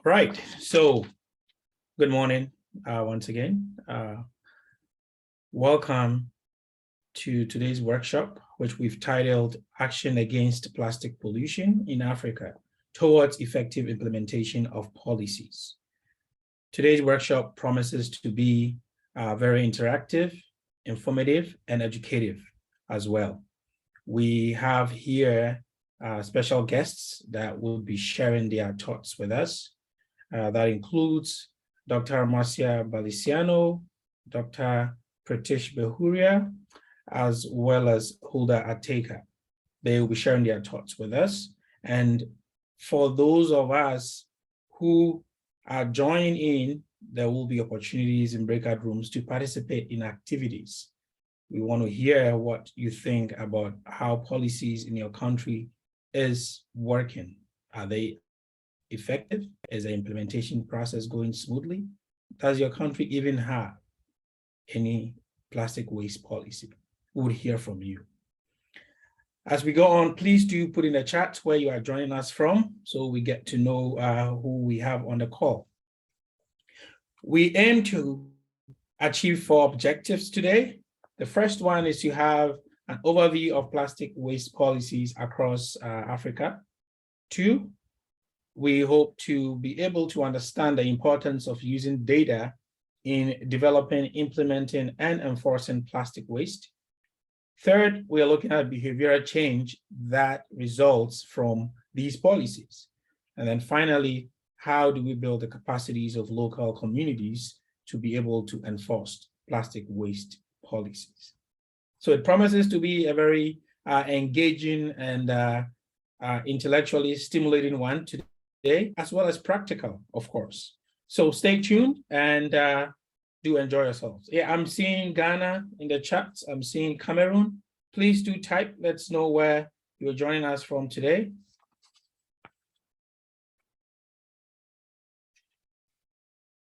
Right. So good morning once again. Welcome to today's workshop, which we've titled Action Against Plastic Pollution in Africa Towards Effective Implementation of Policies. Today's workshop promises to be very interactive, informative, and educative as well. We have here special guests that will be sharing their thoughts with us. That includes Dr. Marcia Baliciano, Dr. Pratish Behuria, as well as Hulda Ateka. They will be sharing their thoughts with us. And for those of us who are joining in, there will be opportunities in breakout rooms to participate in activities. We want to hear what you think about how policies in your country is working. Are they effective? Is the implementation process going smoothly? Does your country even have any plastic waste policy? We would hear from you. As we go on, please do put in the chat where you are joining us from so we get to know who we have on the call. We aim to achieve 4 objectives today. The first one is to have an overview of plastic waste policies across Africa. 2, we hope to be able to understand the importance of using data in developing, implementing, and enforcing plastic waste. 3rd, we are looking at behavioral change that results from these policies. And then finally, how do we build the capacities of local communities to be able to enforce plastic waste policies? So it promises to be a very engaging and intellectually stimulating one today, as well as practical, of course. So stay tuned and do enjoy yourselves. Yeah, I'm seeing Ghana in the chat. I'm seeing Cameroon. Please do type. Let's know where you're joining us from today.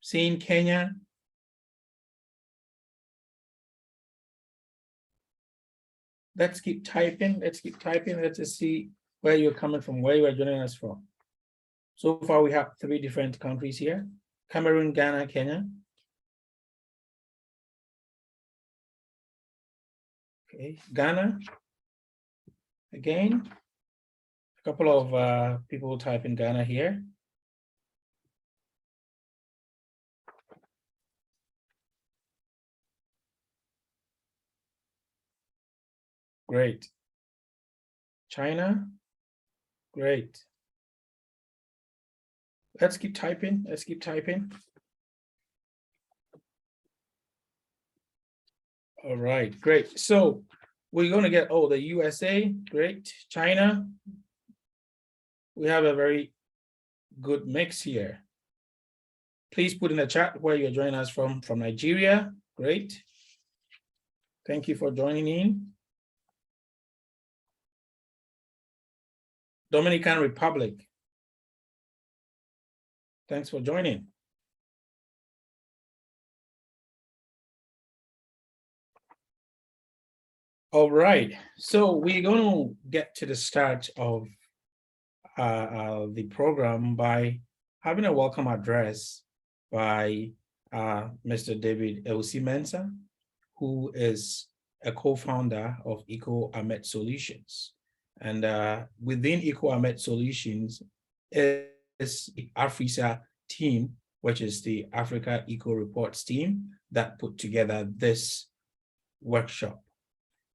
Seeing Kenya. Let's keep typing. Let's keep typing. Let's just see where you're coming from, where you are joining us from. So far, we have 3 different countries here: Cameroon, Ghana, Kenya. Okay, Ghana. Again, a couple of people type in Ghana here. Great. China. Great. Let's keep typing. Let's keep typing. All right, great. So we're going to get, the USA, great. China. We have a very good mix here. Please put in the chat where you're joining us from Nigeria. Great. Thank you for joining in. Dominican Republic. Thanks for joining. All right, so we're going to get to the start of the program by having a welcome address by Mr. David Ewusi-Mensah, who is a co-founder of Eco-Amet Solutions. And within Eco-Amet Solutions is the AFRICER team, which is the Africa Eco Reports team that put together this workshop.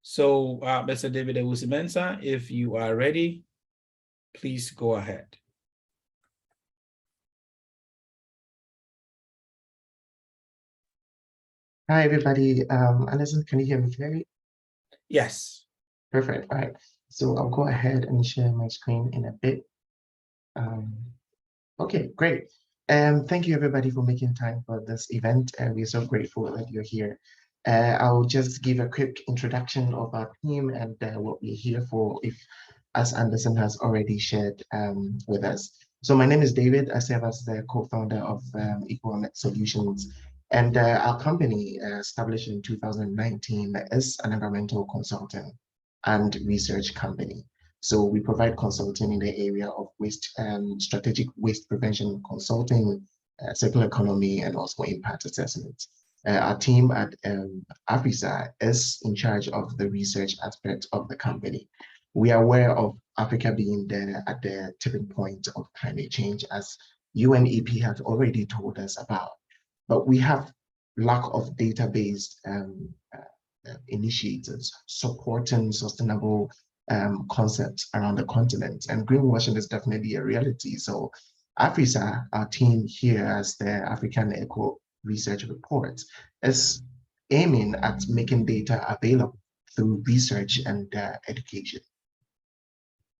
So Mr. David Ewusi-Mensah, if you are ready, please go ahead. Hi, everybody. Anderson, can you hear me clearly? Yes. Perfect. All right. So I'll go ahead and share my screen in a bit. Okay, great. Thank you, everybody, for making time for this event. We're so grateful that you're here. I'll just give a quick introduction of our team and what we're here for, as Anderson has already shared with us. So my name is David. I serve as the co-founder of Eco-Amet Solutions. And our company, established in 2019, is an environmental consultant and research company. So we provide consulting in the area of waste and strategic waste prevention consulting, circular economy, and also impact assessment. Our team at AFRICER is in charge of the research aspect of the company. We are aware of Africa being there at the tipping point of climate change, as UNEP has already told us about. But we have lack of database initiatives supporting sustainable concepts around the continent. And greenwashing is definitely a reality. So AFRICER, our team here as the African Eco Research Report, is aiming at making data available through research and education.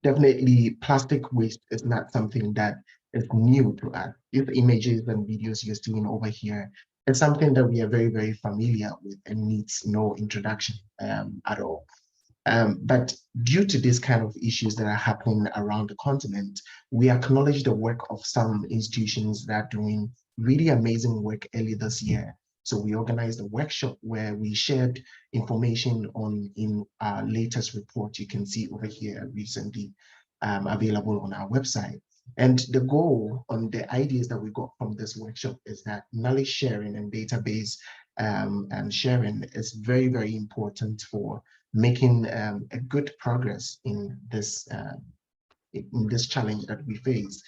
Definitely, plastic waste is not something that is new to us. These images and videos you're seeing over here, it's something that we are very, very familiar with and needs no introduction at all. But due to these kind of issues that are happening around the continent, we acknowledge the work of some institutions that are doing really amazing work early this year. So we organized a workshop where we shared information in our latest report you can see over here recently available on our website. And the goal on the ideas that we got from this workshop is that knowledge sharing and database and sharing is very, very important for making a good progress in this challenge that we face.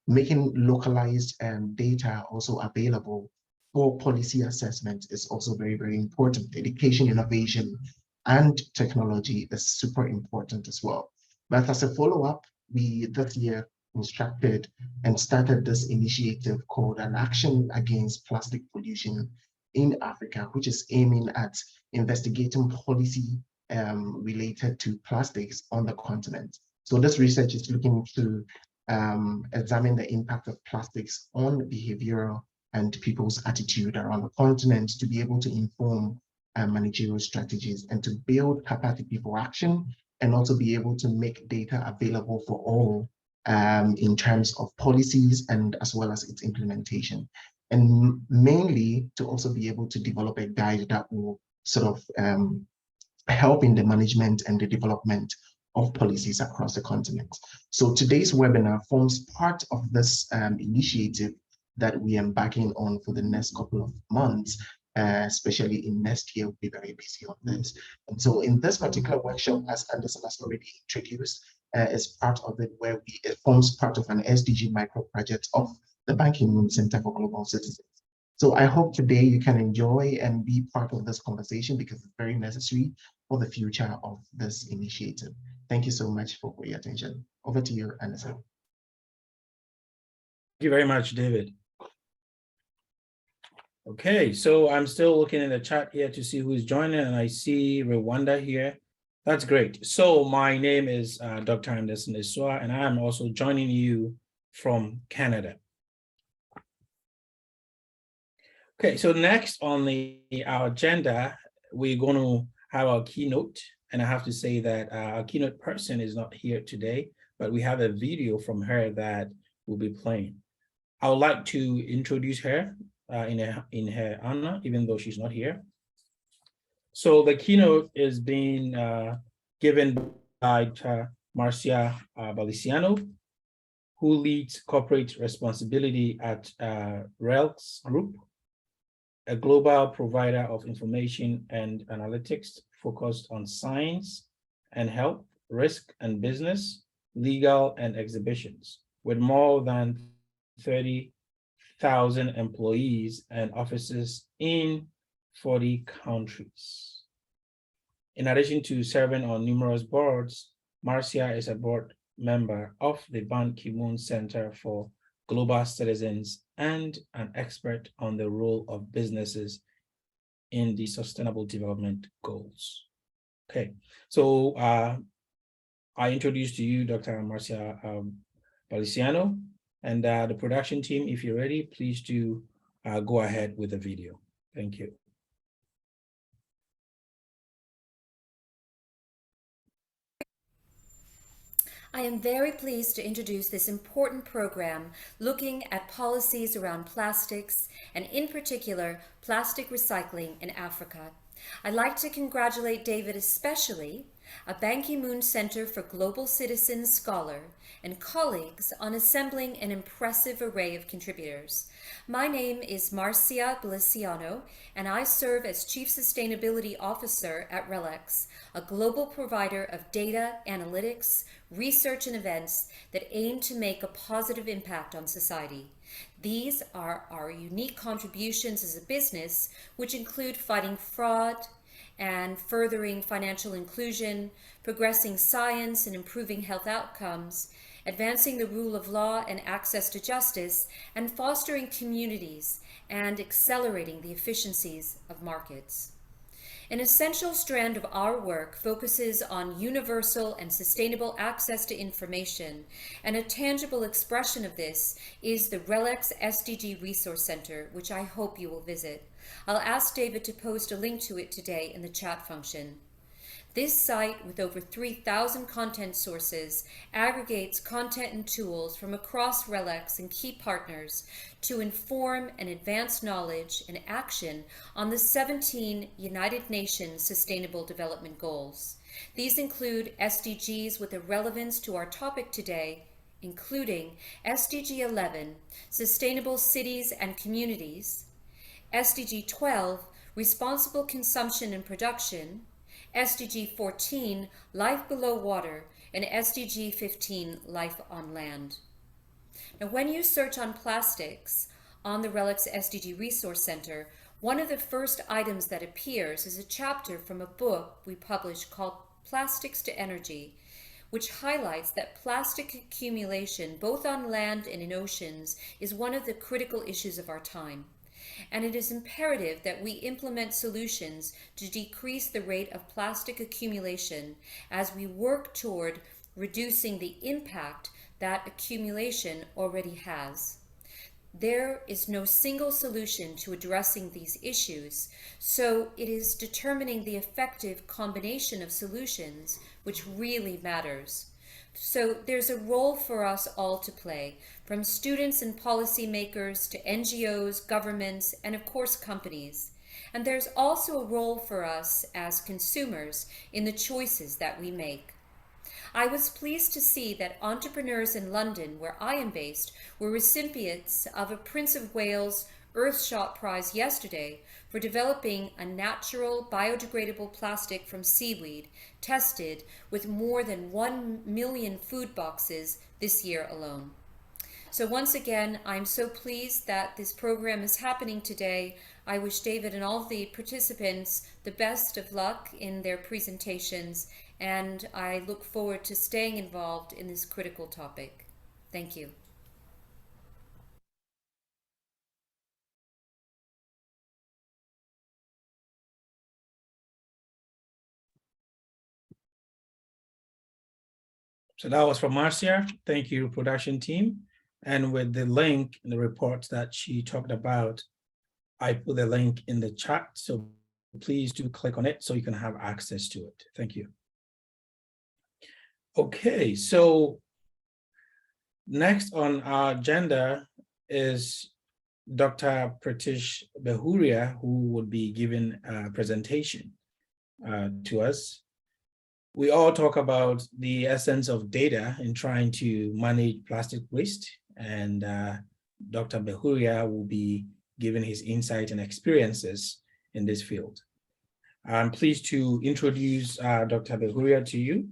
Making localized data also available for policy assessment is also very, very important. Education, innovation, and technology is super important as well. But as a follow-up, we this year constructed and started this initiative called an Action Against Plastic Pollution in Africa, which is aiming at investigating policy related to plastics on the continent. So this research is looking to examine the impact of plastics on behavioral and people's attitude around the continent to be able to inform managerial strategies and to build capacity for action and also be able to make data available for all in terms of policies and as well as its implementation. And mainly to also be able to develop a guide that will sort of help in the management and the development of policies across the continent. So today's webinar forms part of this initiative that we are embarking on for the next couple of months, especially in next year, we'll be very busy on this. And so in this particular workshop, as Anderson has already introduced, is part of it where it forms part of an SDG micro project of the Ban Ki-moon Center for Global Citizens. So I hope today you can enjoy and be part of this conversation because it's very necessary for the future of this initiative. Thank you so much for your attention. Over to you, Anderson. Thank you very much, David. Okay, so I'm still looking in the chat here to see who's joining, and I see Rwanda here. That's great. So my name is Dr. Anderson Iswa, and I am also joining you from Canada. Okay, so next on our agenda, we're going to have our keynote, and I have to say that our keynote person is not here today, but we have a video from her that will be playing. I would like to introduce her in her honor, even though she's not here. So the keynote is being given by Marcia Baliciano, who leads corporate responsibility at RELX Group, a global provider of information and analytics focused on science and health, risk and business, legal and exhibitions, with more than 30,000 employees and offices in 40 countries. In addition to serving on numerous boards, Marcia is a board member of the Ban Ki-moon Center for Global Citizens and an expert on the role of businesses in the Sustainable Development Goals. Okay, so I introduce to you Dr. Marcia Baliciano, and the production team, if you're ready, please do go ahead with the video. Thank you. I am very pleased to introduce this important program looking at policies around plastics and in particular plastic recycling in Africa. I'd like to congratulate David especially a Ban Ki-moon Center for Global Citizens scholar, and colleagues on assembling an impressive array of contributors. My name is Marcia Beliciano, and I serve as Chief Sustainability Officer at RELX, a global provider of data, analytics, research, and events that aim to make a positive impact on society. These are our unique contributions as a business, which include fighting fraud and furthering financial inclusion, progressing science and improving health outcomes, advancing the rule of law and access to justice, and fostering communities and accelerating the efficiencies of markets. An essential strand of our work focuses on universal and sustainable access to information, and a tangible expression of this is the RELX SDG Resource Center, which I hope you will visit. I'll ask David to post a link to it today in the chat function. This site, with over 3,000 content sources, aggregates content and tools from across RELX and key partners to inform and advance knowledge and action on the 17 United Nations Sustainable Development Goals. These include SDGs with a relevance to our topic today, including SDG 11, Sustainable Cities and Communities, SDG 12, Responsible Consumption and Production, SDG 14, Life Below Water, and SDG 15, Life on Land. Now, when you search on plastics on the RELX SDG Resource Center, one of the first items that appears is a chapter from a book we published called Plastics to Energy, which highlights that plastic accumulation, both on land and in oceans, is one of the critical issues of our time. And it is imperative that we implement solutions to decrease the rate of plastic accumulation as we work toward reducing the impact that accumulation already has. There is no single solution to addressing these issues, so it is determining the effective combination of solutions which really matters. So there's a role for us all to play, from students and policymakers to NGOs, governments, and of course companies. And there's also a role for us as consumers in the choices that we make. I was pleased to see that entrepreneurs in London, where I am based, were recipients of a Prince of Wales Earthshot Prize yesterday for developing a natural biodegradable plastic from seaweed tested with more than 1 million food boxes this year alone. So once again, I'm so pleased that this program is happening today. I wish David and all the participants the best of luck in their presentations, and I look forward to staying involved in this critical topic. Thank you. So that was from Marcia. Thank you, production team. And with the link in the report that she talked about, I put the link in the chat. So please do click on it so you can have access to it. Thank you. Okay, so next on our agenda is Dr. Pratish Behuria, who will be giving a presentation to us. We all talk about the essence of data in trying to manage plastic waste, and Dr. Behuria will be giving his insight and experiences in this field. I'm pleased to introduce Dr. Behuria to you.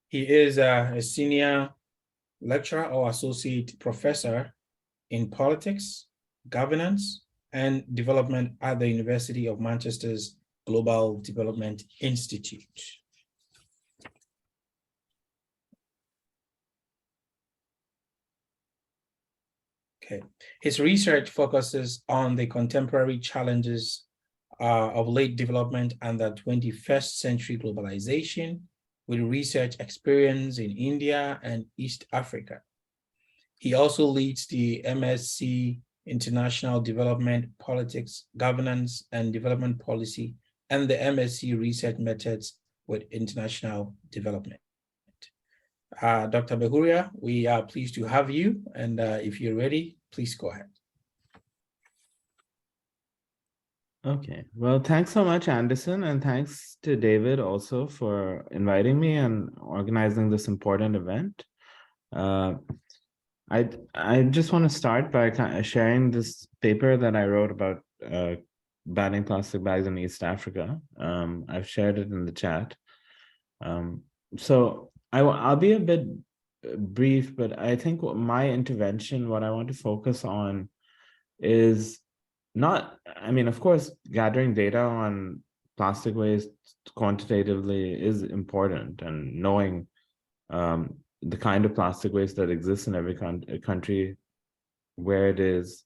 He is a senior lecturer or associate professor in politics, governance, and development at the University of Manchester's Global Development Institute. Okay. His research focuses on the contemporary challenges of late development and the 21st century globalization, with research experience in India and East Africa. He also leads the MSc International Development, Politics, Governance, and Development Policy, and the MSc Research Methods with International Development. Dr. Behuria, we are pleased to have you, and if you're ready, please go ahead. Okay, well, thanks so much, Anderson, and thanks to David also for inviting me and organizing this important event. Uh, I just want to start by sharing this paper that I wrote about banning plastic bags in East Africa. I've shared it in the chat. So I'll be a bit brief, but I think my intervention, what I want to focus on is not, I mean, of course, gathering data on plastic waste quantitatively is important, and knowing the kind of plastic waste that exists in every country, where it is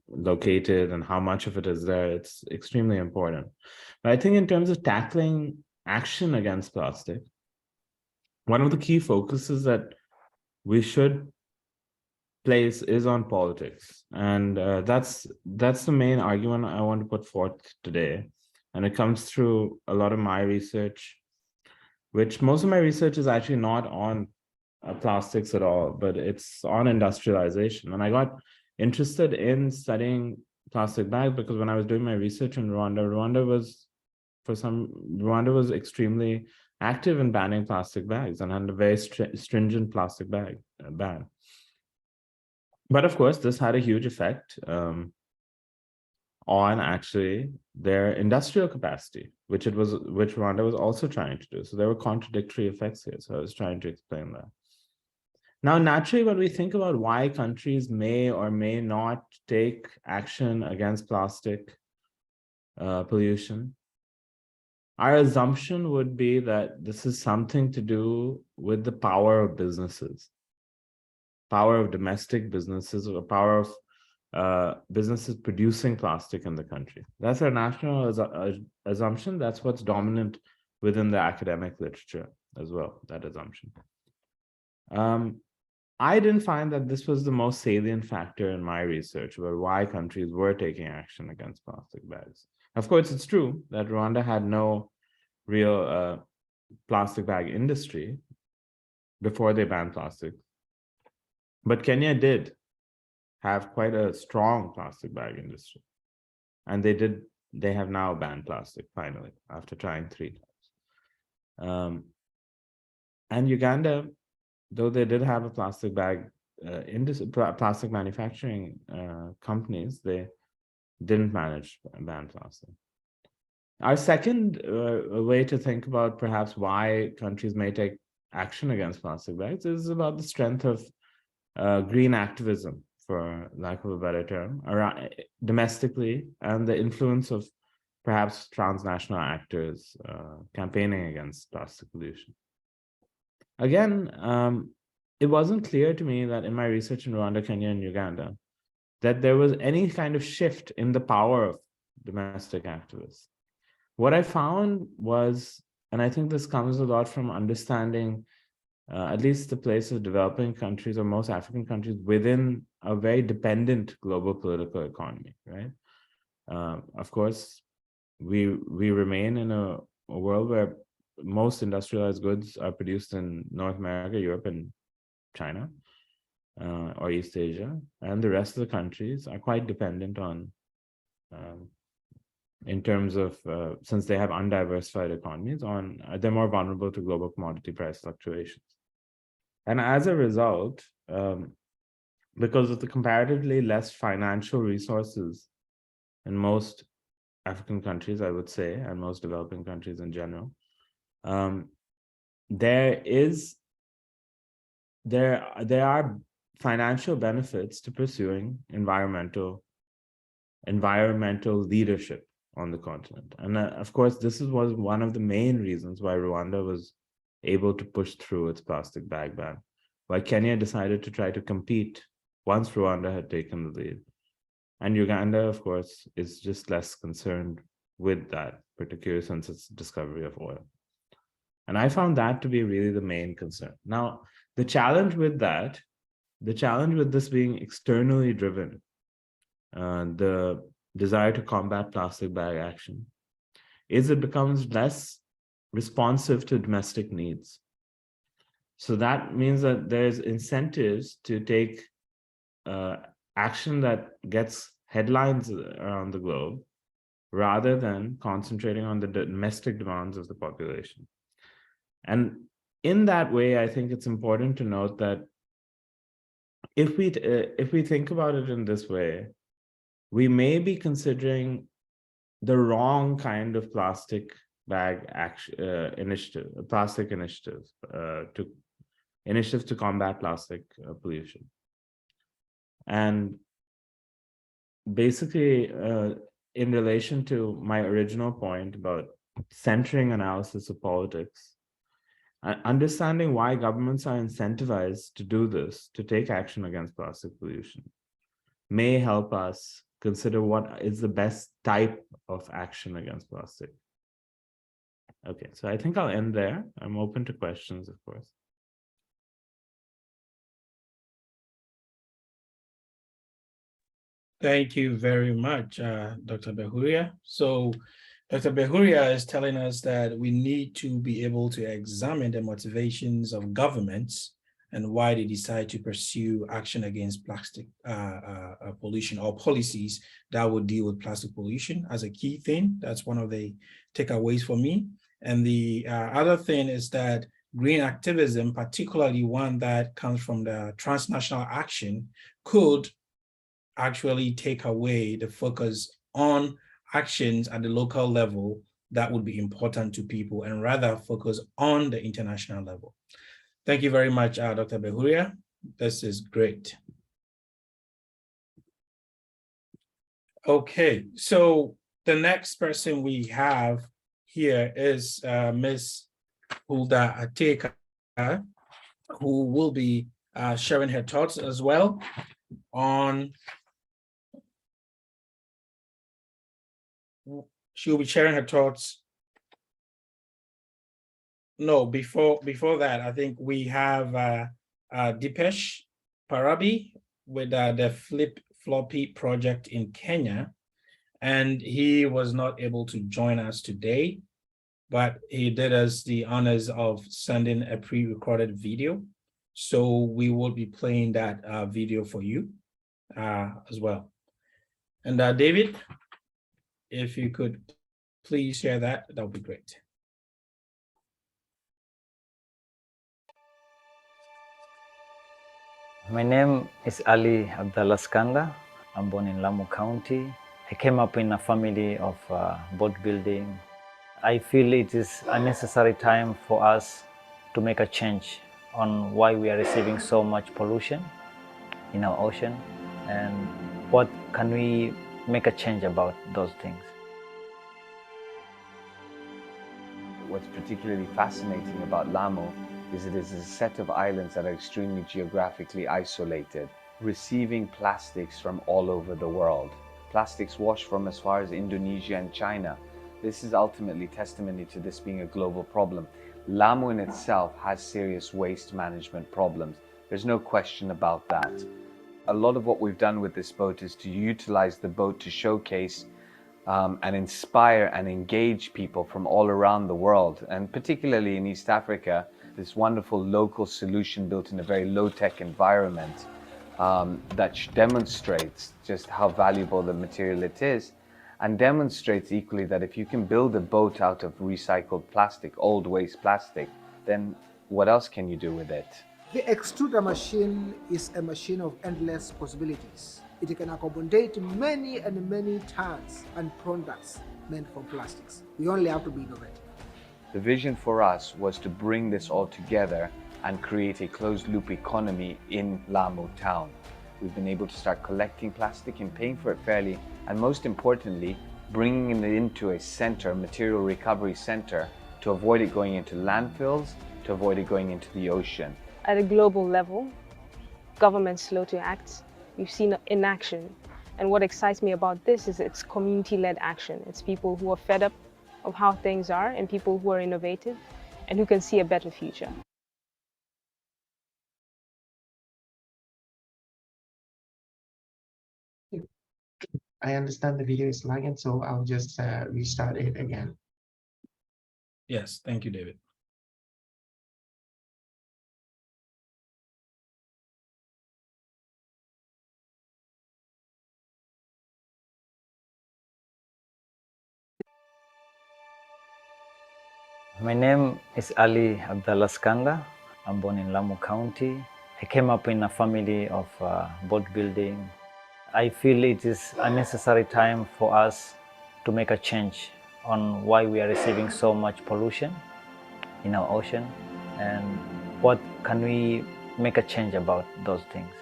located and how much of it is there, it's extremely important. But I think in terms of tackling action against plastic, one of the key focuses that we should place is on politics, and that's the main argument I want to put forth today. And it comes through a lot of my research, which most of my research is actually not on plastics at all, but it's on industrialization. And I got interested in studying plastic bags because when I was doing my research in Rwanda was extremely active in banning plastic bags and had a very stringent plastic bag ban. But of course, this had a huge effect on actually their industrial capacity, which Rwanda was also trying to do. So there were contradictory effects here. So I was trying to explain that. Now, naturally, when we think about why countries may or may not take action against plastic pollution, our assumption would be that this is something to do with the power of businesses. Power of domestic businesses, or power of businesses producing plastic in the country. That's our national assumption. That's what's dominant within the academic literature as well, that assumption. I didn't find that this was the most salient factor in my research about why countries were taking action against plastic bags. Of course, it's true that Rwanda had no real plastic bag industry before they banned plastic. But Kenya did have quite a strong plastic bag industry. And they have now banned plastic, finally, after trying 3 times. And Uganda, though they did have a plastic bag industry, plastic manufacturing companies, they didn't manage to ban plastic. Our second way to think about perhaps why countries may take action against plastic bags is about the strength of green activism, for lack of a better term, around domestically, and the influence of perhaps transnational actors campaigning against plastic pollution. Again, it wasn't clear to me that in my research in Rwanda, Kenya, and Uganda, that there was any kind of shift in the power of domestic activists. What I found was, and I think this comes a lot from understanding at least the place of developing countries or most African countries within a very dependent global political economy, right? Of course, we remain in a world where most industrialized goods are produced in North America, Europe, and China, or East Asia, and the rest of the countries are quite dependent on, in terms of, since they have undiversified economies, they're more vulnerable to global commodity price fluctuations. And as a result, because of the comparatively less financial resources in most African countries, I would say, and most developing countries in general, there are financial benefits to pursuing environmental leadership on the continent. And of course, this was one of the main reasons why Rwanda was able to push through its plastic bag ban, while Kenya decided to try to compete once Rwanda had taken the lead. And Uganda, of course, is just less concerned with that, particularly since its discovery of oil. And I found that to be really the main concern. Now, the challenge with this being externally driven, the desire to combat plastic bag action, is it becomes less responsive to domestic needs. So that means that there's incentives to take action that gets headlines around the globe, rather than concentrating on the domestic demands of the population. And in that way, I think it's important to note that if we think about it in this way, we may be considering the wrong kind of plastic bag initiative, plastic initiatives, initiatives to combat plastic pollution. And basically, in relation to my original point about centering analysis of politics, understanding why governments are incentivized to do this, to take action against plastic pollution, may help us consider what is the best type of action against plastic. Okay, so I think I'll end there. I'm open to questions, of course. Thank you very much, Dr. Behuria. So Dr. Behuria is telling us that we need to be able to examine the motivations of governments and why they decide to pursue action against plastic pollution, or policies that would deal with plastic pollution as a key thing. That's one of the takeaways for me. And the other thing is that green activism, particularly one that comes from the transnational action, could actually take away the focus on actions at the local level that would be important to people, and rather focus on the international level. Thank you very much, Dr. Behuria. This is great. Okay, so the next person we have here is Ms. Hulda Ateka, who will be sharing her thoughts as well on, she'll be sharing her thoughts. No, before that, I think we have Dipesh Parabi with the Flip Floppy project in Kenya, and he was not able to join us today, but he did us the honors of sending a pre-recorded video. So we will be playing that video for you as well. And David, if you could please share that, that would be great. My name is Ali Abdullah Skanda. I'm born in Lamu County. I came up in a family of boat building. I feel it is a necessary time for us to make a change on why we are receiving so much pollution in our ocean, and what can we make a change about those things. What's particularly fascinating about Lamu is it is a set of islands that are extremely geographically isolated, receiving plastics from all over the world. Plastics washed from as far as Indonesia and China. This is ultimately testimony to this being a global problem. Lamu in itself has serious waste management problems. There's no question about that. A lot of what we've done with this boat is to utilize the boat to showcase and inspire and engage people from all around the world, and particularly in East Africa, this wonderful local solution built in a very low-tech environment that demonstrates just how valuable the material it is, and demonstrates equally that if you can build a boat out of recycled plastic, old waste plastic, then what else can you do with it? The extruder machine is a machine of endless possibilities. It can accommodate many and many tons and products meant for plastics. We only have to be innovative. The vision for us was to bring this all together and create a closed-loop economy in Lamu town. We've been able to start collecting plastic and paying for it fairly, and most importantly, bringing it into a center, material recovery center, to avoid it going into landfills, to avoid it going into the ocean. At a global level, government's slow to act. We've seen inaction. And what excites me about this is it's community-led action. It's people who are fed up of how things are, and people who are innovative and who can see a better future. I understand the video is lagging, so I'll just restart it again. Yes, thank you, David. My name is Abdullah Skanda. I'm born in Lamu County. I came up in a family of boat building. I feel it is a necessary time for us to make a change on why we are receiving so much pollution in our ocean and what can we make a change about those things.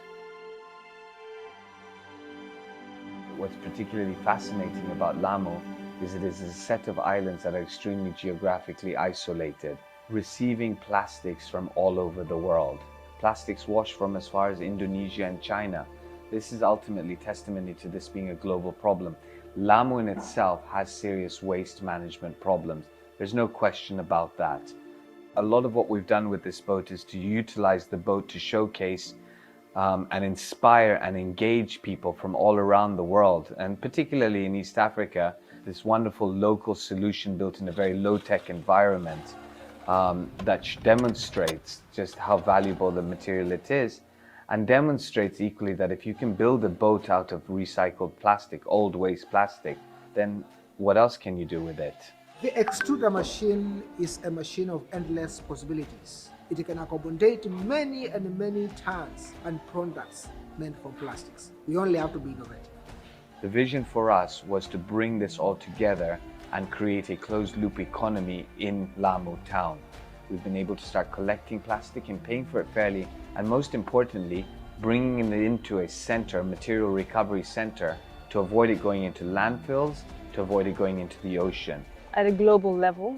What's particularly fascinating about Lamu is it is a set of islands that are extremely geographically isolated, receiving plastics from all over the world. Plastics washed from as far as Indonesia and China. This is ultimately testimony to this being a global problem. Lamu in itself has serious waste management problems. There's no question about that. A lot of what we've done with this boat is to utilize the boat to showcase and inspire and engage people from all around the world, and particularly in East Africa, this wonderful local solution built in a very low-tech environment that demonstrates just how valuable the material it is, and demonstrates equally that if you can build a boat out of recycled plastic, old waste plastic, then what else can you do with it? The extruder machine is a machine of endless possibilities. It can accommodate many and many tons and products meant from plastics. We only have to be innovative. The vision for us was to bring this all together and create a closed-loop economy in Lamu town. We've been able to start collecting plastic and paying for it fairly, and most importantly, bringing it into a center, material recovery center, to avoid it going into landfills, to avoid it going into the ocean. At a global level,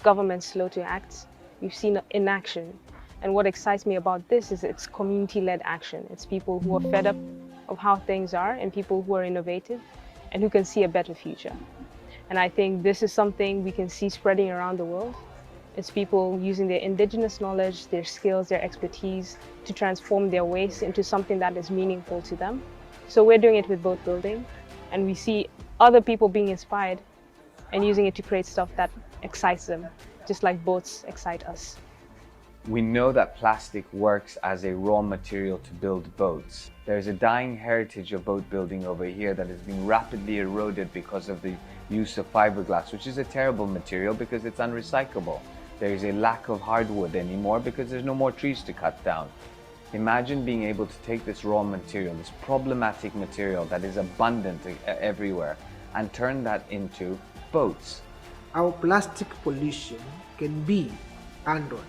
governments slow to act. We've seen inaction. And what excites me about this is it's community-led action. It's people who are fed up of how things are and people who are innovative and who can see a better future. And I think this is something we can see spreading around the world. It's people using their indigenous knowledge, their skills, their expertise to transform their waste into something that is meaningful to them. So we're doing it with boat building, and we see other people being inspired and using it to create stuff that excites them, just like boats excite us. We know that plastic works as a raw material to build boats. There's a dying heritage of boat building over here that has been rapidly eroded because of the use of fiberglass, which is a terrible material because it's unrecyclable. There is a lack of hardwood anymore because there's no more trees to cut down. Imagine being able to take this raw material, this problematic material that is abundant everywhere, and turn that into boats. Our plastic pollution can be handled.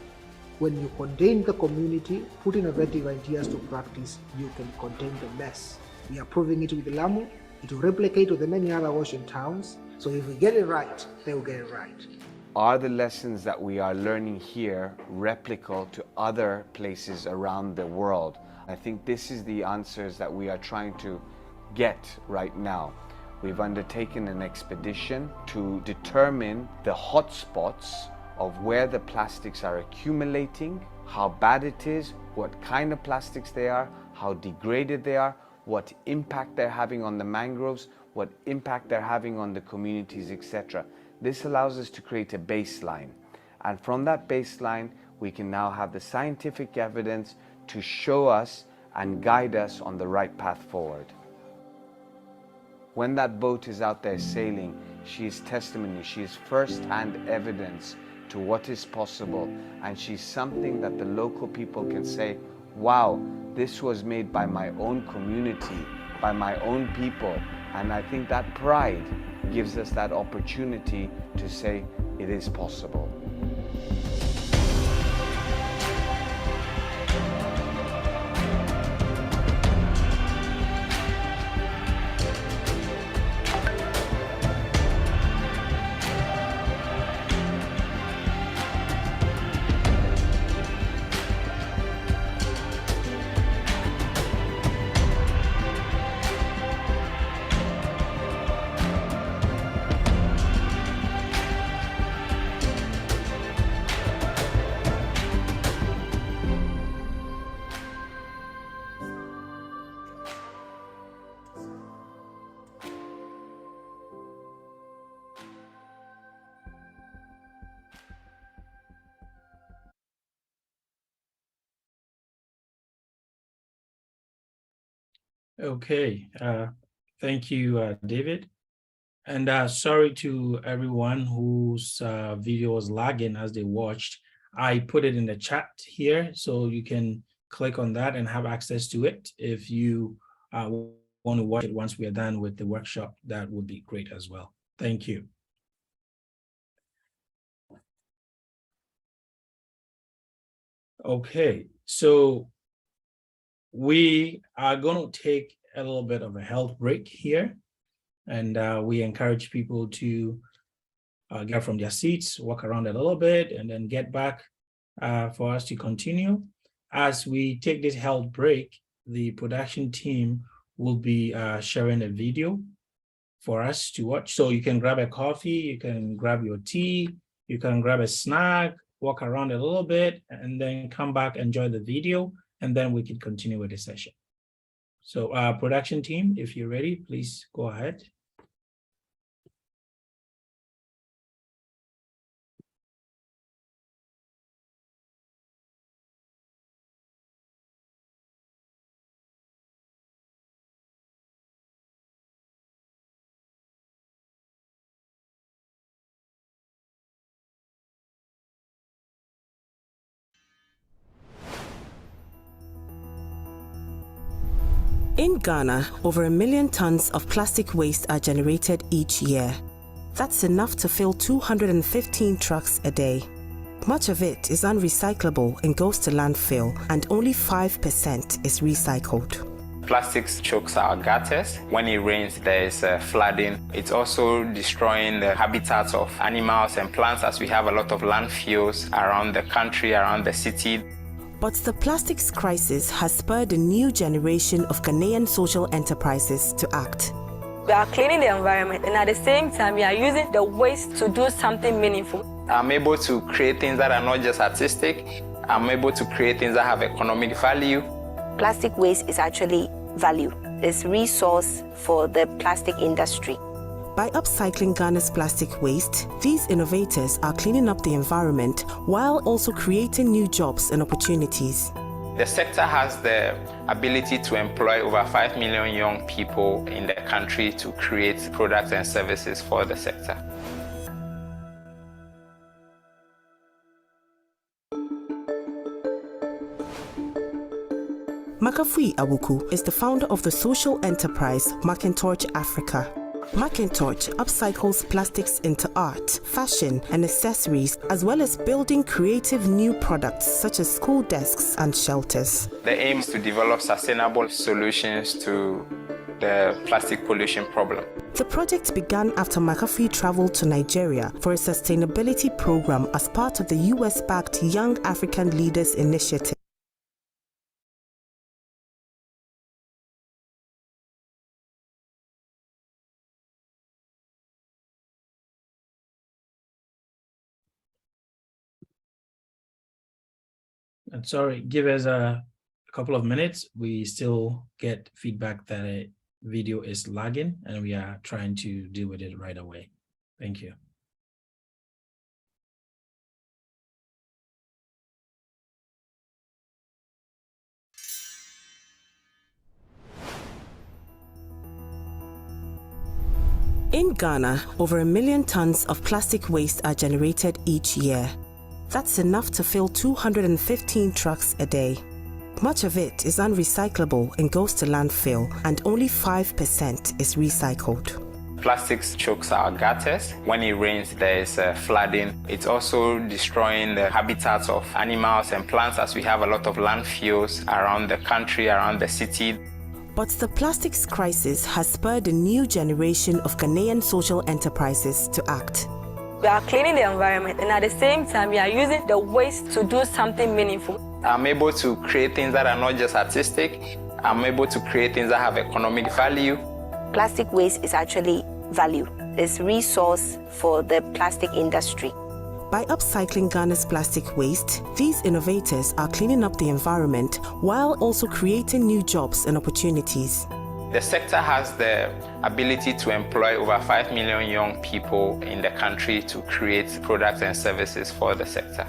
When you contain the community, put innovative ideas to practice, you can contain the mess. We are proving it with Lamu. It will replicate with the many other ocean towns. So if we get it right, they will get it right. Are the lessons that we are learning here replicable to other places around the world? I think this is the answers that we are trying to get right now. We've undertaken an expedition to determine the hotspots of where the plastics are accumulating, how bad it is, what kind of plastics they are, how degraded they are, what impact they're having on the mangroves, what impact they're having on the communities, etc. This allows us to create a baseline. And from that baseline, we can now have the scientific evidence to show us and guide us on the right path forward. When that boat is out there sailing, she is testimony, she is first-hand evidence to what is possible, and she's something that the local people can say, wow, this was made by my own community, by my own people. And I think that pride gives us that opportunity to say it is possible. Okay, thank you, David. And sorry to everyone whose video was lagging as they watched. I put it in the chat here, so you can click on that and have access to it. If you want to watch it once we are done with the workshop, that would be great as well. Thank you. Okay, so we are going to take a little bit of a health break here, and we encourage people to get from their seats, walk around a little bit, and then get back for us to continue. As we take this health break, the production team will be sharing a video for us to watch. So you can grab a coffee, you can grab your tea, you can grab a snack, walk around a little bit, and then come back, enjoy the video, and then we can continue with the session. So production team, if you're ready, please go ahead. In Ghana, over 1 million tons of plastic waste are generated each year. That's enough to fill 215 trucks a day. Much of it is unrecyclable and goes to landfill, and only 5% is recycled. Plastics chokes our gutters. When it rains, there is flooding. It's also destroying the habitats of animals and plants, as we have a lot of landfills around the country, around the city. But the plastics crisis has spurred a new generation of Ghanaian social enterprises to act. We are cleaning the environment, and at the same time, we are using the waste to do something meaningful. I'm able to create things that are not just artistic. I'm able to create things that have economic value. Plastic waste is actually value. It's resource for the plastic industry. By upcycling Ghana's plastic waste, these innovators are cleaning up the environment while also creating new jobs and opportunities. The sector has the ability to employ over 5 million young people in the country to create products and services for the sector. Makafui Awuku is the founder of the social enterprise Macintosh Africa. Macintosh upcycles plastics into art, fashion, and accessories, as well as building creative new products such as school desks and shelters. The aim is to develop sustainable solutions to the plastic pollution problem. The project began after Makafui traveled to Nigeria for a sustainability program as part of the US-backed Young African Leaders Initiative. And sorry, give us a couple of minutes. We still get feedback that a video is lagging, and we are trying to deal with it right away. Thank you. In Ghana, over 1 million tons of plastic waste are generated each year. That's enough to fill 215 trucks a day. Much of it is unrecyclable and goes to landfill, and only 5% is recycled. Plastics chokes our gutters. When it rains, there is flooding. It's also destroying the habitats of animals and plants, as we have a lot of landfills around the country, around the city. But the plastics crisis has spurred a new generation of Ghanaian social enterprises to act. We are cleaning the environment, and at the same time, we are using the waste to do something meaningful. I'm able to create things that are not just artistic. I'm able to create things that have economic value. Plastic waste is actually value. It's resource for the plastic industry. By upcycling Ghana's plastic waste, these innovators are cleaning up the environment while also creating new jobs and opportunities. The sector has the ability to employ over 5 million young people in the country to create products and services for the sector.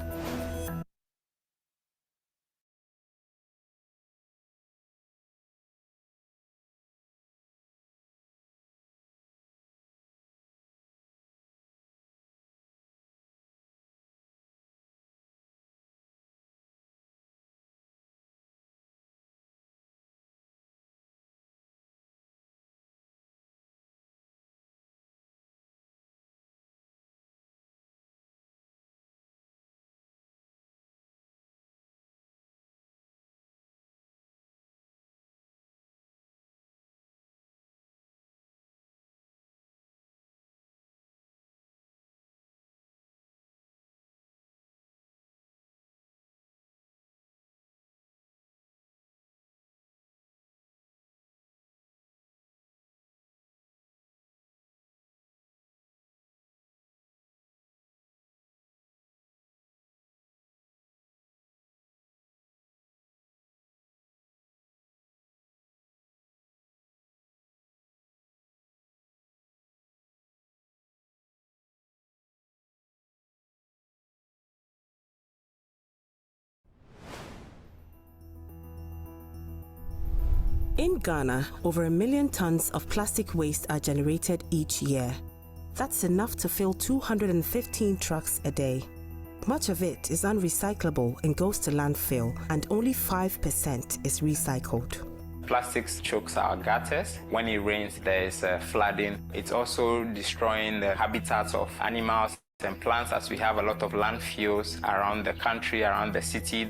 In Ghana, over 1 million tons of plastic waste are generated each year. That's enough to fill 215 trucks a day. Much of it is unrecyclable and goes to landfill, and only 5% is recycled. Plastics chokes our gutters. When it rains, there is flooding. It's also destroying the habitats of animals and plants, as we have a lot of landfills around the country, around the city.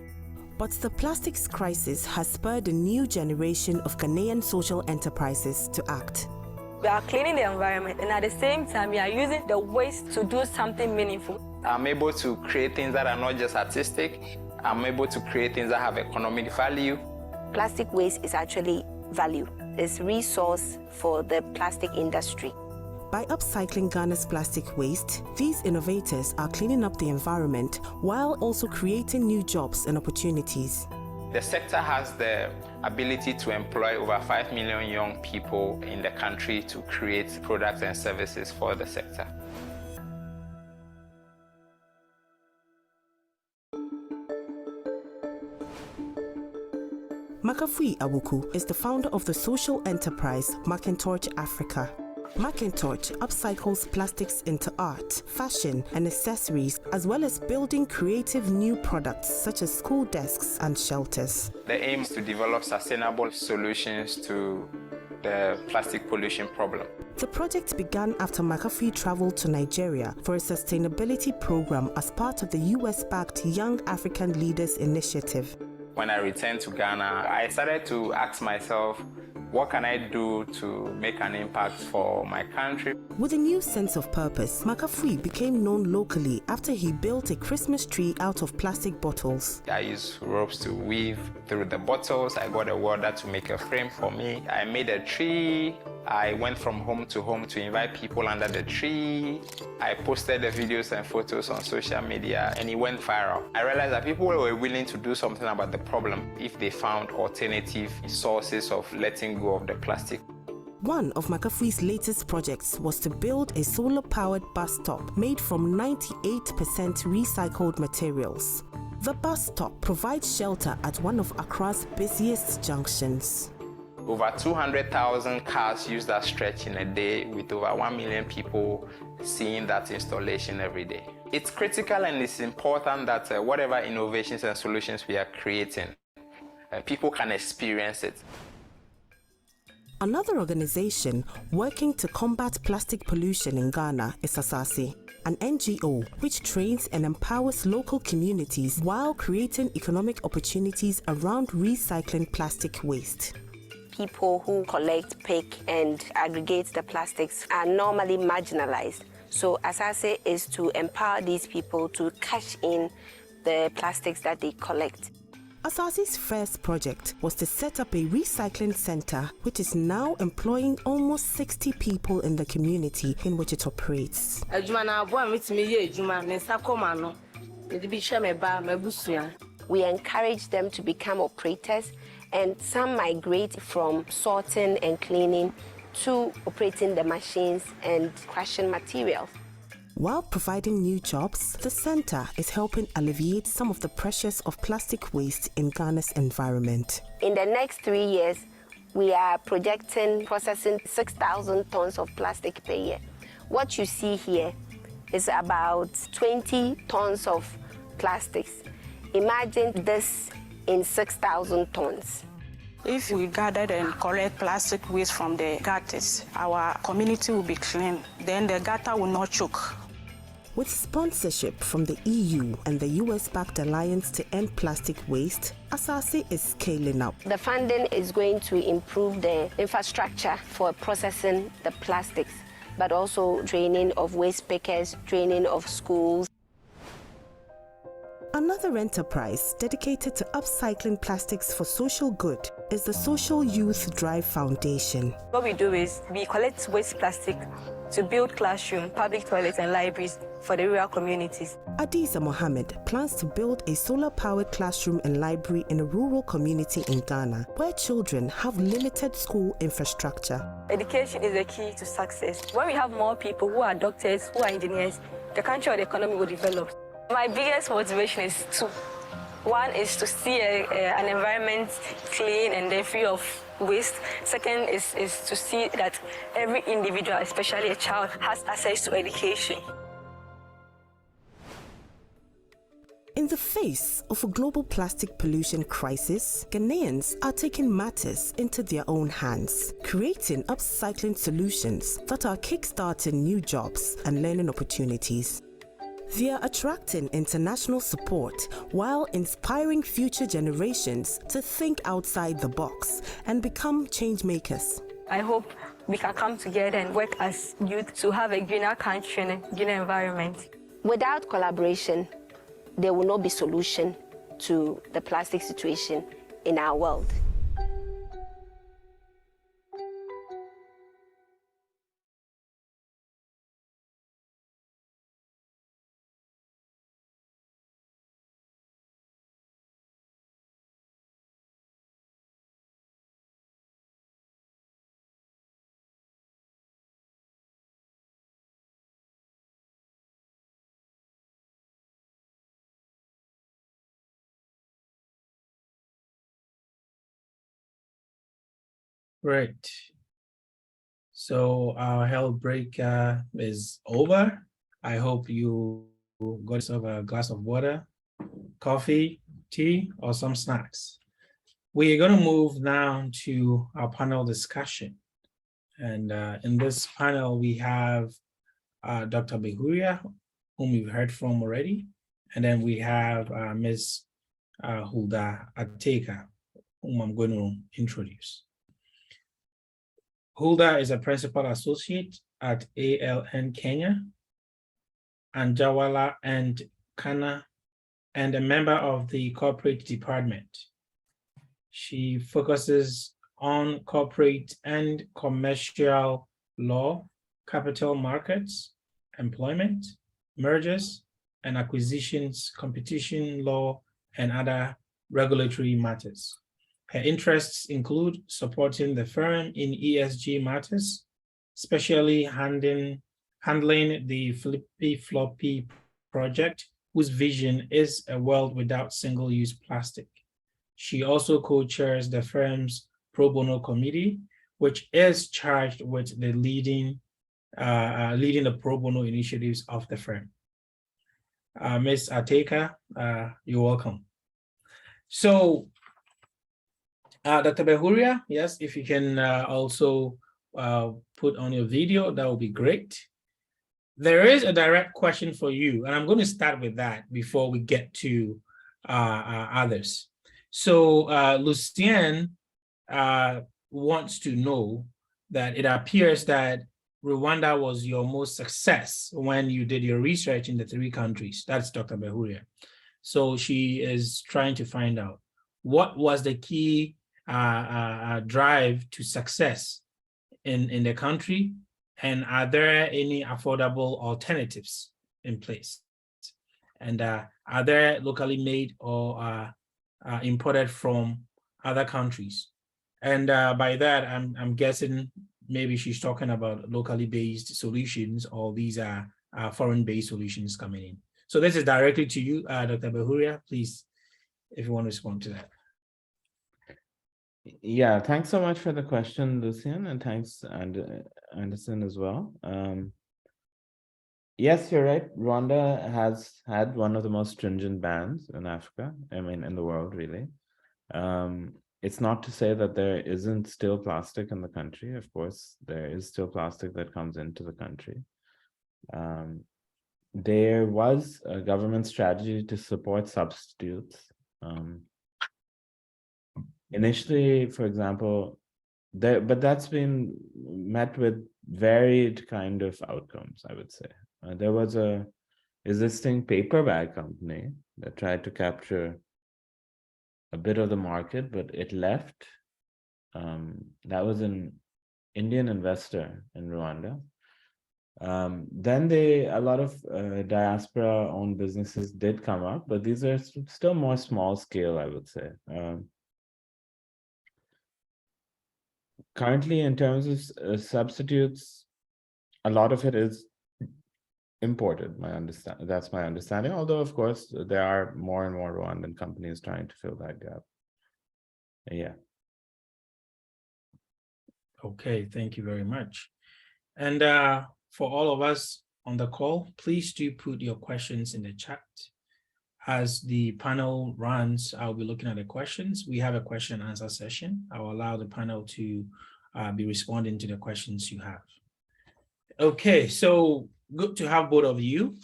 But the plastics crisis has spurred a new generation of Ghanaian social enterprises to act. We are cleaning the environment, and at the same time, we are using the waste to do something meaningful. I'm able to create things that are not just artistic. I'm able to create things that have economic value. Plastic waste is actually value. It's resource for the plastic industry. By upcycling Ghana's plastic waste, these innovators are cleaning up the environment while also creating new jobs and opportunities. The sector has the ability to employ over 5 million young people in the country to create products and services for the sector. Makafui Awuku is the founder of the social enterprise Macintosh Africa. Macintosh upcycles plastics into art, fashion, and accessories, as well as building creative new products such as school desks and shelters. The aim is to develop sustainable solutions to the plastic pollution problem. The project began after Makafui traveled to Nigeria for a sustainability program as part of the US-backed Young African Leaders Initiative. When I returned to Ghana, I started to ask myself, what can I do to make an impact for my country? With a new sense of purpose, Makafui became known locally after he built a Christmas tree out of plastic bottles. I used ropes to weave through the bottles. I got a welder to make a frame for me. I made a tree. I went from home to invite people under the tree. I posted the videos and photos on social media, and it went viral. I realized that people were willing to do something about the problem if they found alternative sources of letting go of the plastic. One of Makafui's latest projects was to build a solar-powered bus stop made from 98% recycled materials. The bus stop provides shelter at one of Accra's busiest junctions. Over 200,000 cars use that stretch in a day, with over 1 million people seeing that installation every day. It's critical and it's important that whatever innovations and solutions we are creating, people can experience it. Another organization working to combat plastic pollution in Ghana is Asase, an NGO which trains and empowers local communities while creating economic opportunities around recycling plastic waste. People who collect, pick, and aggregate the plastics are normally marginalized. So Asase is to empower these people to cash in the plastics that they collect. Asase's first project was to set up a recycling center, which is now employing almost 60 people in the community in which it operates. We encourage them to become operators, and some migrate from sorting and cleaning to operating the machines and crushing materials. While providing new jobs, the center is helping alleviate some of the pressures of plastic waste in Ghana's environment. In the next 3 years, we are projecting processing 6,000 tons of plastic per year. What you see here is about 20 tons of plastics. Imagine this in 6,000 tons. If we gathered and collect plastic waste from the gutters, our community will be clean. Then the gutter will not choke. With sponsorship from the EU and the US-backed Alliance to End Plastic Waste, Asase is scaling up. The funding is going to improve the infrastructure for processing the plastics, but also training of waste pickers, training of schools. Another enterprise dedicated to upcycling plastics for social good is the Social Youth Drive Foundation. What we do is we collect waste plastic to build classrooms, public toilets, and libraries for the rural communities. Adiza Mohammed plans to build a solar-powered classroom and library in a rural community in Ghana, where children have limited school infrastructure. Education is the key to success. When we have more people who are doctors, who are engineers, the country or the economy will develop. My biggest motivation is to One is to see an environment clean and then free of waste. Second is to see that every individual, especially a child, has access to education. In the face of a global plastic pollution crisis, Ghanaians are taking matters into their own hands, creating upcycling solutions that are kickstarting new jobs and learning opportunities. They are attracting international support while inspiring future generations to think outside the box and become change makers. I hope we can come together and work as youth to have a greener country and a greener environment. Without collaboration, there will not be solution to the plastic situation in our world. Great. So our health break is over. I hope you got yourself a glass of water, coffee, tea, or some snacks. We're going to move now to our panel discussion. And in this panel, we have Dr. Behuria, whom you've heard from already. And then we have Ms. Hulda Ateka, whom I'm going to introduce. Hulda is a principal associate at ALN Kenya, Anjawala and Kana, and a member of the corporate department. She focuses on corporate and commercial law, capital markets, employment, mergers and acquisitions, competition law, and other regulatory matters. Her interests include supporting the firm in ESG matters, especially handling the Flippy Floppy project, whose vision is a world without single-use plastic. She also co-chairs the firm's pro bono committee, which is charged with the leading the pro bono initiatives of the firm. Ms. Ateka, you're welcome. So, Dr. Behuria, yes, if you can also put on your video, that would be great. There is a direct question for you, and I'm going to start with that before we get to others. So Lucien wants to know that it appears that Rwanda was your most success when you did your research in the 3 countries. That's Dr. Behuria. So she is trying to find out what was the key drive to success in the country, and are there any affordable alternatives in place? And are there locally made or imported from other countries? And by that, I'm guessing maybe she's talking about locally based solutions, or these are foreign-based solutions coming in. So this is directly to you, Dr. Behuria. Please, if you want to respond to that. Yeah, thanks so much for the question, Lucien, and thanks, Anderson, as well. Yes, you're right. Rwanda has had one of the most stringent bans in Africa, I mean, in the world, really. It's not to say that there isn't still plastic in the country. Of course, there is still plastic that comes into the country. There was a government strategy to support substitutes. Initially, for example, but that's been met with varied kind of outcomes, I would say. There was a existing paper bag company that tried to capture a bit of the market, but it left. That was an Indian investor in Rwanda. Then a lot of diaspora-owned businesses did come up, but these are still more small scale, I would say. Currently, in terms of substitutes, a lot of it is imported. That's my understanding. Although, of course, there are more and more Rwandan companies trying to fill that gap. Yeah. Okay, thank you very much. And for all of us on the call, please do put your questions in the chat. As the panel runs, I'll be looking at the questions. We have a question and answer session. I'll allow the panel to be responding to the questions you have. Okay, so good to have both of you.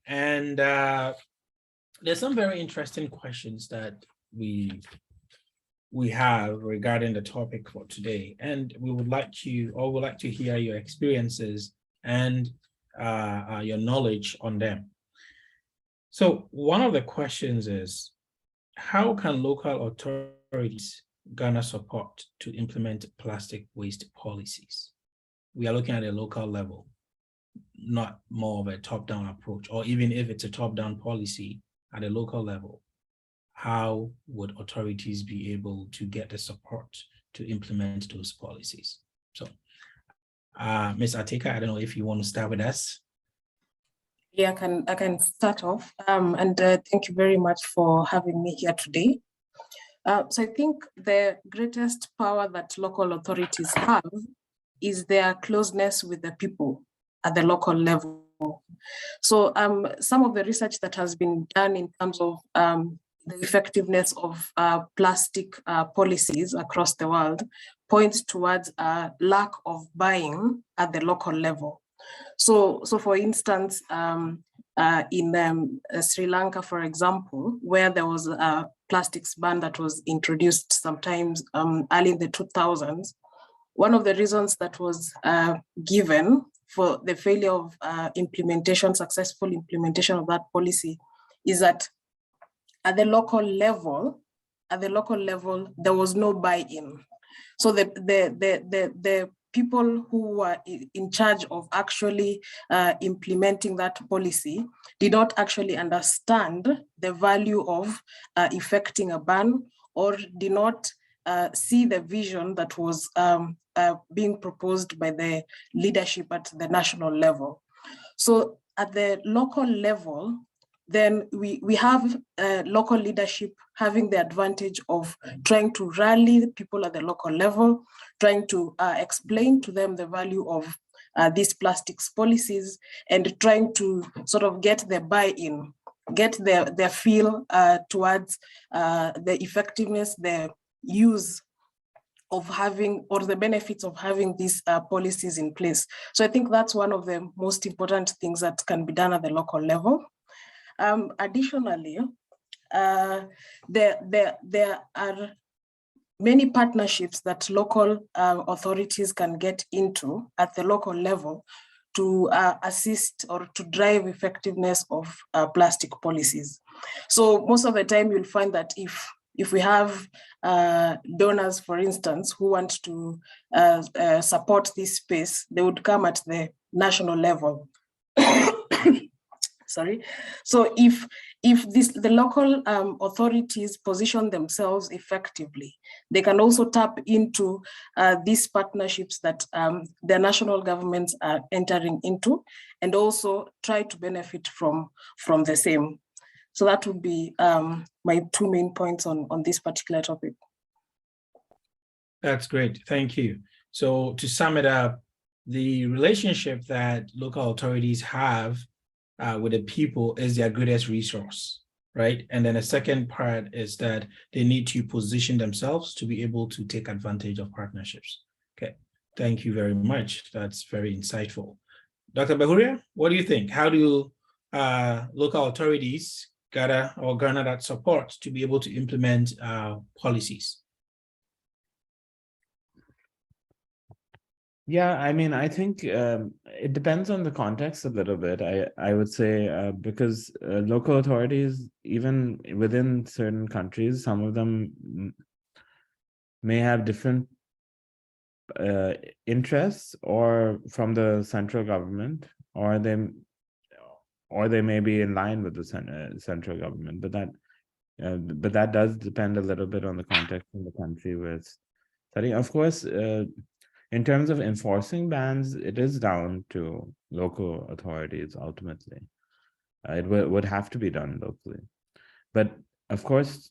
And there's some very interesting questions that we have regarding the topic for today. And we would like to hear your experiences and your knowledge on them. So one of the questions is, how can local authorities garner support to implement plastic waste policies? We are looking at a local level, not more of a top-down approach, or even if it's a top-down policy at a local level, how would authorities be able to get the support to implement those policies? So, Ms. Atika, I don't know if you want to start with us. Yeah, I can start off. Thank you very much for having me here today. So I think the greatest power that local authorities have is their closeness with the people at the local level. So some of the research that has been done in terms of the effectiveness of plastic policies across the world points towards a lack of buying at the local level. So for instance, in Sri Lanka, for example, where there was a plastics ban that was introduced sometimes early in the 2000s, one of the reasons that was given for the failure of successful implementation of that policy is that at the local level, there was no buy-in. So the people who were in charge of actually implementing that policy did not actually understand the value of effecting a ban, or did not see the vision that was being proposed by the leadership at the national level. So at the local level, then we have local leadership having the advantage of trying to rally the people at the local level, trying to explain to them the value of these plastics policies, and trying to sort of get the buy-in, get their feel towards the effectiveness, the use of having, or the benefits of having these policies in place. So I think that's one of the most important things that can be done at the local level. Additionally, there are many partnerships that local authorities can get into at the local level to assist or to drive effectiveness of plastic policies. So most of the time you'll find that if we have donors, for instance, who want to support this space, they would come at the national level. Sorry. So if the local authorities position themselves effectively, they can also tap into these partnerships that the national governments are entering into, and also try to benefit from the same. So that would be my two main points on this particular topic. That's great. Thank you. So to sum it up, the relationship that local authorities have with the people is their greatest resource, right? And then the second part is that they need to position themselves to be able to take advantage of partnerships. Okay, thank you very much. That's very insightful. Dr. Behuria, what do you think? How do local authorities garner that support to be able to implement policies? Yeah, I mean, I think it depends on the context a little bit. I would say because local authorities, even within certain countries, some of them may have different interests, or from the central government, or they may be in line with the central government. But that does depend a little bit on the context in the country where it's studying. Of course, In terms of enforcing bans, it is down to local authorities ultimately. It would have to be done locally. But of course,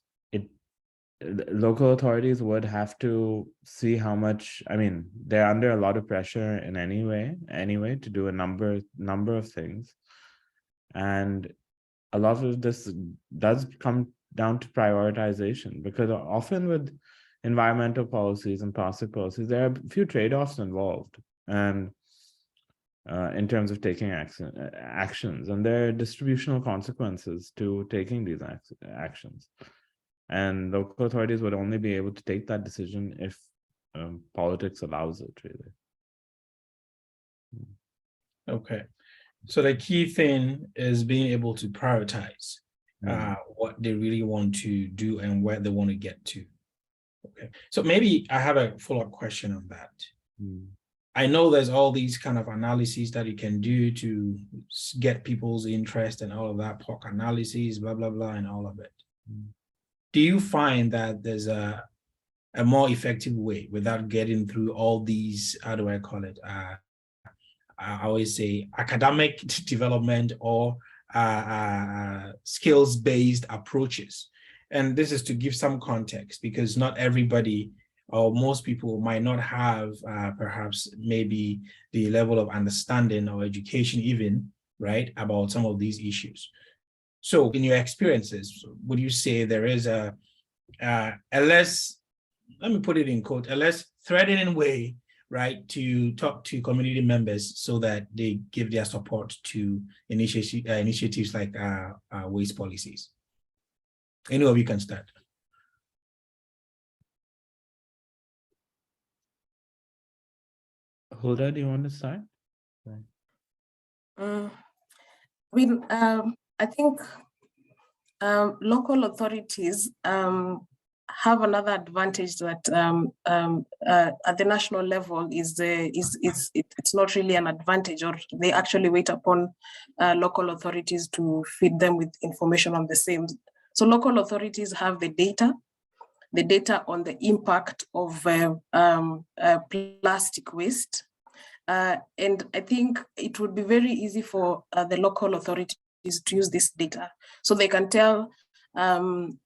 local authorities would have to see how much, I mean, they're under a lot of pressure in anyway to do a number of things. And a lot of this does come down to prioritization, because often with environmental policies and plastic policies, there are a few trade-offs involved, and in terms of taking actions, and there are distributional consequences to taking these actions. And local authorities would only be able to take that decision if politics allows it, really. Okay. So the key thing is being able to prioritize what they really want to do and where they want to get to. Okay. So maybe I have a follow-up question on that. I know there's all these kind of analyses that you can do to get people's interest and all of that, POC analysis, blah, blah, blah, and all of it. Do you find that there's a more effective way without getting through all these, how do I call it? I always say academic development or skills-based approaches. And this is to give some context, because not everybody or most people might not have perhaps maybe the level of understanding or education even, right, about some of these issues. So in your experiences, would you say there is a less, let me put it in quote, a less threatening way, right, to talk to community members so that they give their support to initiatives like waste policies? Any of you can start. Hulda, do you want to start? I think local authorities have another advantage that at the national level it's not really an advantage, or they actually wait upon local authorities to feed them with information on the same. So local authorities have the data on the impact of plastic waste. And I think it would be very easy for the local authorities to use this data, so they can tell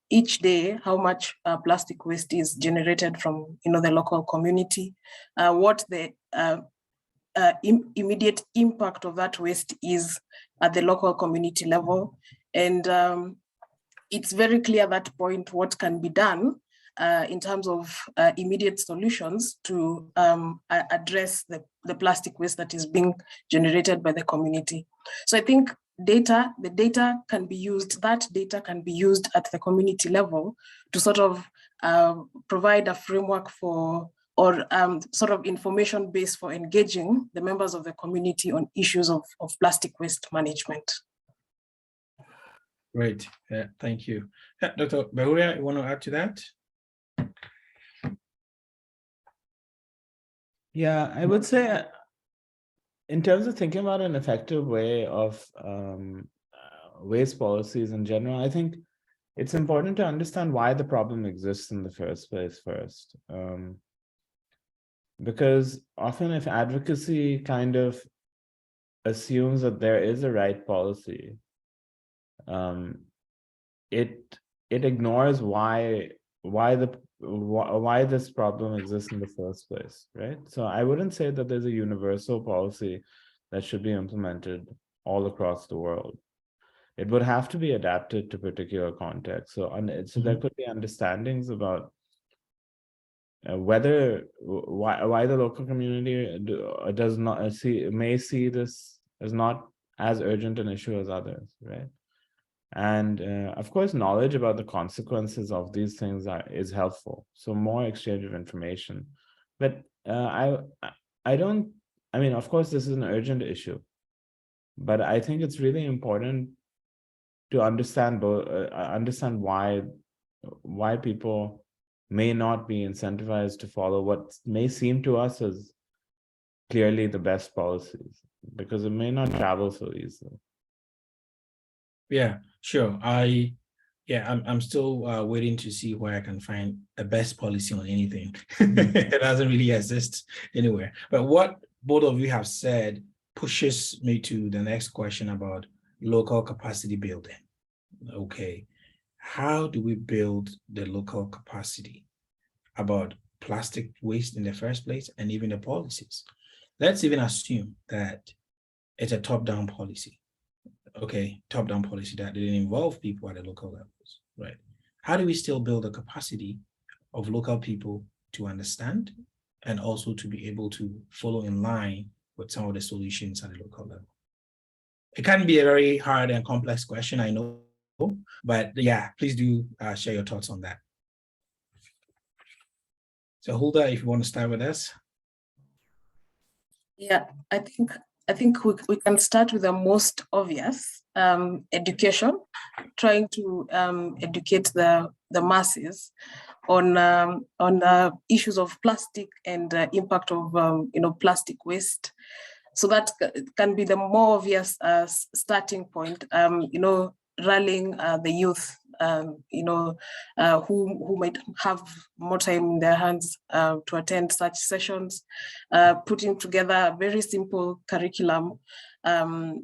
each day how much plastic waste is generated from the local community, what the immediate impact of that waste is at the local community level, and it's very clear at that point what can be done in terms of immediate solutions to address the plastic waste that is being generated by the community. So I think the data can be used, that data can be used at the community level to sort of provide a framework for, or sort of information base for engaging the members of the community on issues of plastic waste management. Great, thank you. Dr. Behuria, you want to add to that? Yeah, I would say in terms of thinking about an effective way of waste policies in general, I think it's important to understand why the problem exists in the first place first. Because often if advocacy kind of assumes that there is a right policy, it ignores why this problem exists in the first place, right? So I wouldn't say that there's a universal policy that should be implemented all across the world. It would have to be adapted to particular contexts. So there could be understandings about why the local community may see this as not as urgent an issue as others, right? And of course, knowledge about the consequences of these things is helpful. So more exchange of information. But of course, this is an urgent issue. But I think it's really important to understand why people may not be incentivized to follow what may seem to us as clearly the best policies, because it may not travel so easily. Yeah, sure. I Yeah, I'm still waiting to see where I can find a best policy on anything. It doesn't really exist anywhere. But what both of you have said pushes me to the next question about local capacity building. Okay, how do we build the local capacity about plastic waste in the first place and even the policies? Let's even assume that it's a top-down policy. Okay, top-down policy that didn't involve people at the local levels, right? How do we still build the capacity of local people to understand and also to be able to follow in line with some of the solutions at the local level? It can be a very hard and complex question, I know, but yeah, please do share your thoughts on that. So Hulda, if you want to start with us. Yeah, I think we can start with the most obvious, education, trying to educate the masses on issues of plastic and impact of plastic waste. So that can be the more obvious starting point. Rallying the youth, who might have more time in their hands to attend such sessions, putting together a very simple curriculum,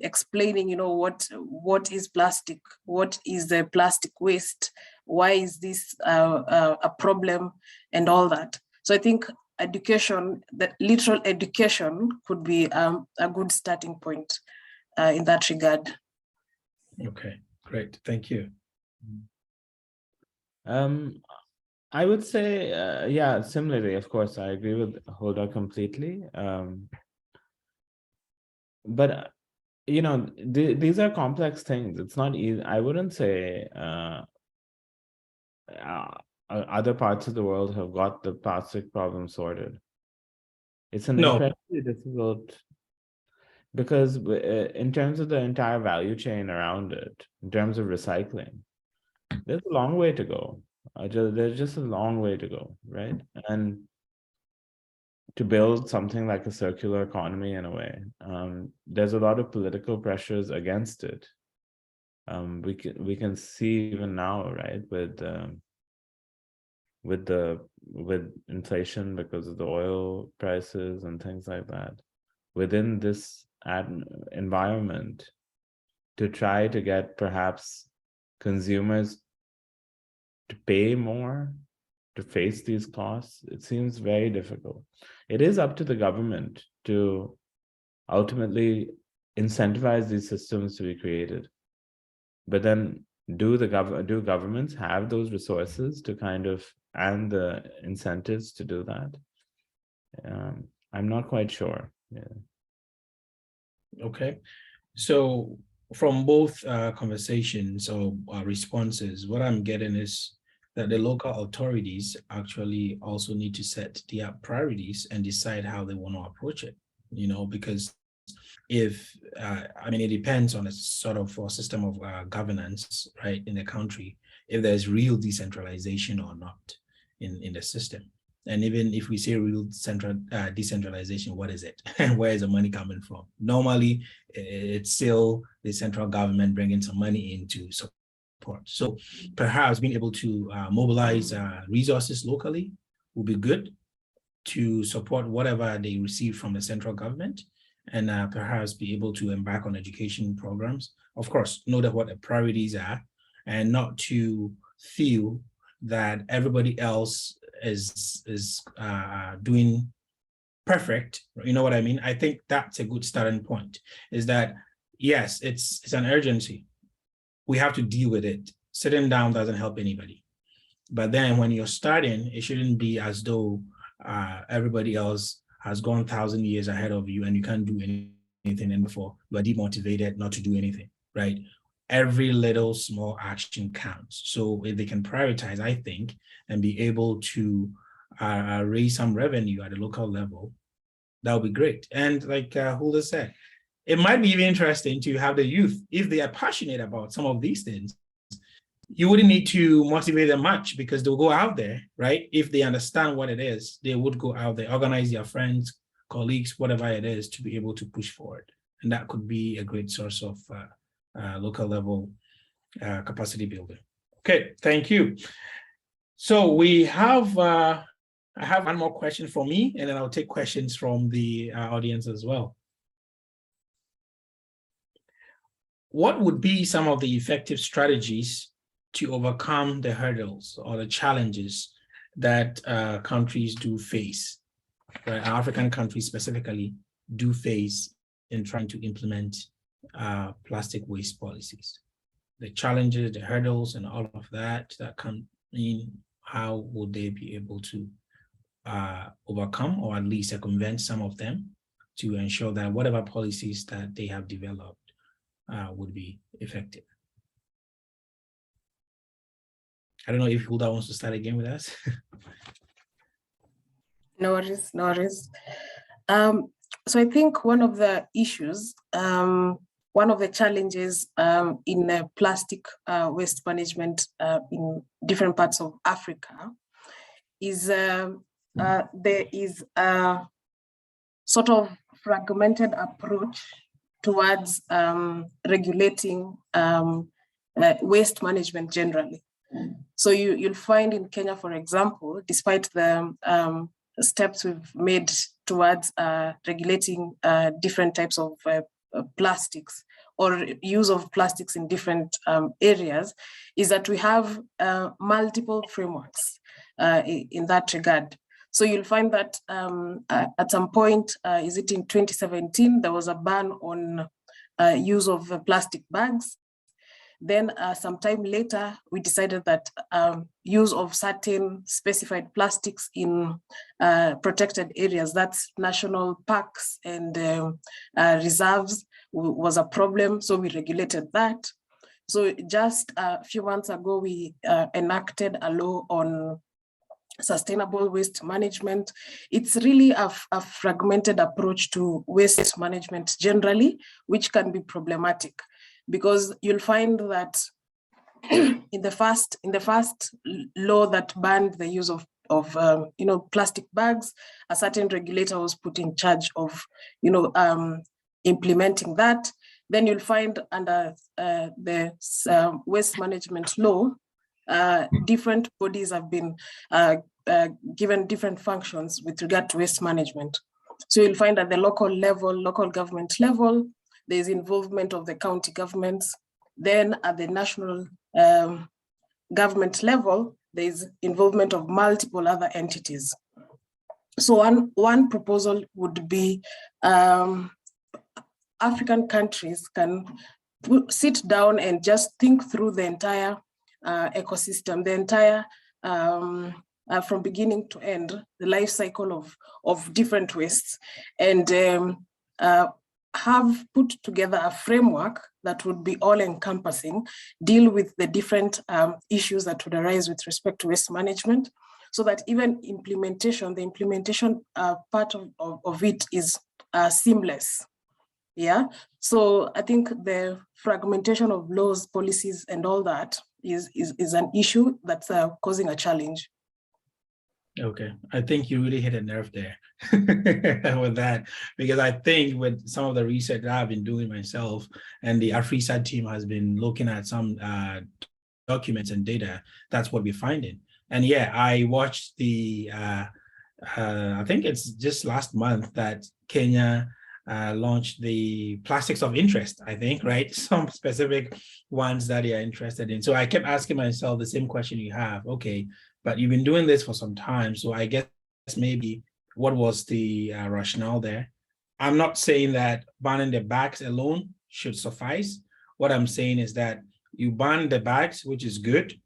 explaining, what is plastic, what is the plastic waste, why is this a problem, and all that. So I think education, that literal education, could be a good starting point in that regard. Okay, great, thank you. I would say, yeah, similarly, of course, I agree with Hulda completely. But, these are complex things. It's not easy. I wouldn't say other parts of the world have got the plastic problem sorted. It's an incredibly difficult, because in terms of the entire value chain around it, in terms of recycling, there's a long way to go. There's just a long way to go, right? And to build something like a circular economy in a way, there's a lot of political pressures against it. We can see even now, right, with inflation because of the oil prices and things like that, within this environment, to try to get perhaps consumers to pay more to face these costs, it seems very difficult. It is up to the government to ultimately incentivize these systems to be created. But then do governments have those resources to and the incentives to do that? I'm not quite sure. Yeah. Okay, so from both conversations or responses, what I'm getting is that the local authorities actually also need to set their priorities and decide how they want to approach it, because if, it depends on a sort of a system of governance, right, in the country, if there's real decentralization or not in the system. And even if we say real decentralization, what is it? And where is the money coming from? Normally, it's still the central government bringing some money in to support. So perhaps being able to mobilize resources locally would be good to support whatever they receive from the central government, and perhaps be able to embark on education programs. Of course, know that what the priorities are, and not to feel that everybody else is doing perfect. You know what I mean? I think that's a good starting point, is that, yes, it's an urgency. We have to deal with it. Sitting down doesn't help anybody. But then when you're starting, it shouldn't be as though everybody else has gone 1,000 years ahead of you and you can't do anything, and before you are demotivated not to do anything, right? Every little small action counts. So if they can prioritize, I think, and be able to raise some revenue at a local level, that would be great. And like Hulda said, it might be even interesting to have the youth, if they are passionate about some of these things, you wouldn't need to motivate them much, because they'll go out there, right? If they understand what it is, they would go out there, organize their friends, colleagues, whatever it is, to be able to push forward. And that could be a great source of local level capacity building. Okay, thank you. So we have, I have one more question for me, and then I'll take questions from the audience as well. What would be some of the effective strategies to overcome the hurdles or the challenges that countries do face, right? African countries specifically do face in trying to implement plastic waste policies? The challenges, the hurdles, and all of that come in, how would they be able to overcome or at least circumvent some of them to ensure that whatever policies that they have developed would be effective? I don't know if Hulda wants to start again with us. No worries, no worries. So I think one of the issues, one of the challenges in plastic waste management in different parts of Africa is there is a sort of fragmented approach towards regulating waste management generally. So you'll find in Kenya, for example, despite the steps we've made towards regulating different types of plastics or use of plastics in different areas, is that we have multiple frameworks in that regard. So you'll find that at some point, is it in 2017, there was a ban on use of plastic bags. Then sometime later, we decided that use of certain specified plastics in protected areas, that's national parks and reserves, was a problem. So we regulated that. So just a few months ago, we enacted a law on sustainable waste management. It's really a fragmented approach to waste management generally, which can be problematic, because you'll find that in the first law that banned the use of plastic bags, a certain regulator was put in charge of implementing that. Then you'll find under the waste management law, different bodies have been given different functions with regard to waste management. So you'll find at the local level, local government level, there's involvement of the county governments. Then at the national government level, there's involvement of multiple other entities. So one proposal would be African countries can sit down and just think through the entire ecosystem, the entire, from beginning to end, the life cycle of different wastes, and have put together a framework that would be all-encompassing, deal with the different issues that would arise with respect to waste management, so that even implementation, the implementation part of it is seamless. Yeah, so I think the fragmentation of laws, policies, and all that is an issue that's causing a challenge. Okay, I think you really hit a nerve there with that, because I think with some of the research that I've been doing myself, and the AFRICER team has been looking at some documents and data, that's what we're finding. And yeah, I watched the, I think it's just last month that Kenya launched the plastics of interest, I think, right? Some specific ones that you're interested in. So I kept asking myself the same question you have. Okay, but you've been doing this for some time. So I guess maybe what was the rationale there? I'm not saying that banning the bags alone should suffice. What I'm saying is that you ban the bags, which is good.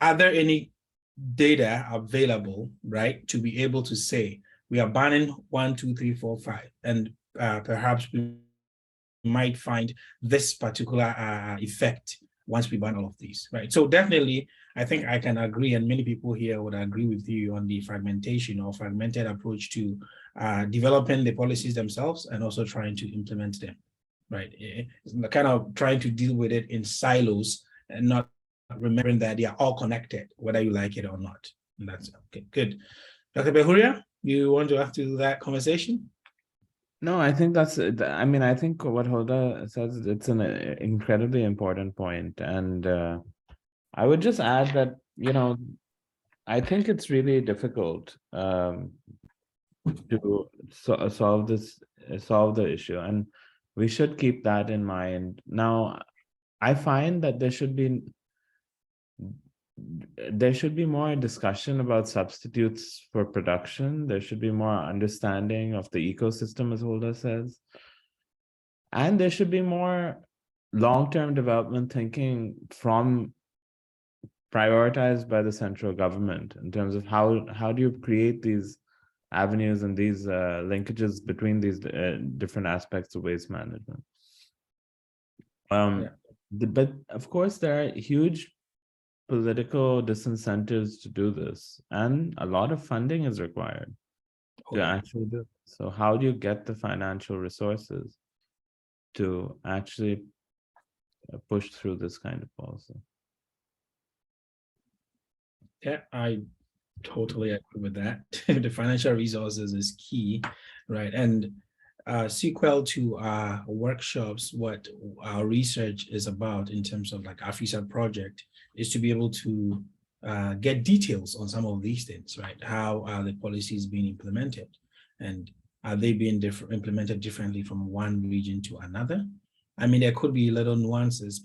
Are there any data available, right, to be able to say we are banning 1, 2, 3, 4, 5, and perhaps we might find this particular effect once we ban all of these, right? So definitely, I think I can agree, and many people here would agree with you on the fragmentation or fragmented approach to developing the policies themselves and also trying to implement them, right? It's kind of trying to deal with it in silos and not remembering that they are all connected, whether you like it or not. And that's okay, good. Dr. Behuria, you want to add to that conversation? No, I think that's, I mean, I think what Hulda says, it's an incredibly important point. And I would just add that, I think it's really difficult to solve the issue, and we should keep that in mind. Now, I find that there should be more discussion about substitutes for production. There should be more understanding of the ecosystem, as Holder says. And there should be more long-term development thinking prioritized by the central government in terms of how do you create these avenues and these linkages between these different aspects of waste management. But of course, there are huge political disincentives to do this, and a lot of funding is required to actually do it. So how do you get the financial resources to actually push through this kind of policy? Yeah, I totally agree with that. The financial resources is key, right? And sequel to our workshops, what our research is about in terms of like AFRICER project is to be able to get details on some of these things, right? How are the policies being implemented? And are they being implemented differently from one region to another? I mean, there could be little nuances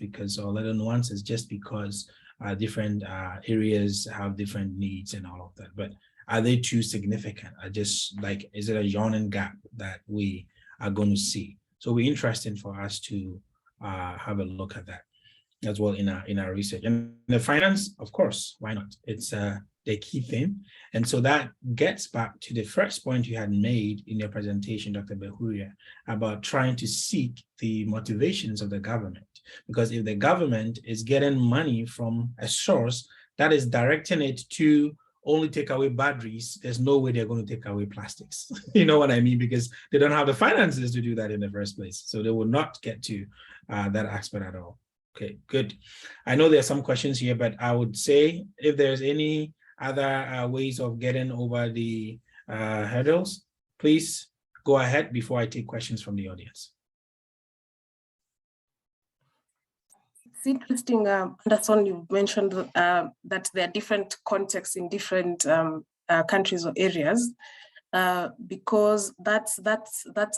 just because different areas have different needs and all of that. But are they too significant? Is it a yawning gap that we are going to see? So it'll be interesting for us to have a look at that as well in our research. And the finance, of course, why not? It's the key thing. And so that gets back to the first point you had made in your presentation, Dr. Behuria, about trying to seek the motivations of the government. Because if the government is getting money from a source that is directing it to only take away batteries, there's no way they're going to take away plastics. You know what I mean? Because they don't have the finances to do that in the first place. So they will not get to that aspect at all. Okay, good. I know there are some questions here, but I would say if there's any other ways of getting over the hurdles, please go ahead before I take questions from the audience. It's interesting, Anderson, you mentioned that there are different contexts in different countries or areas, because that's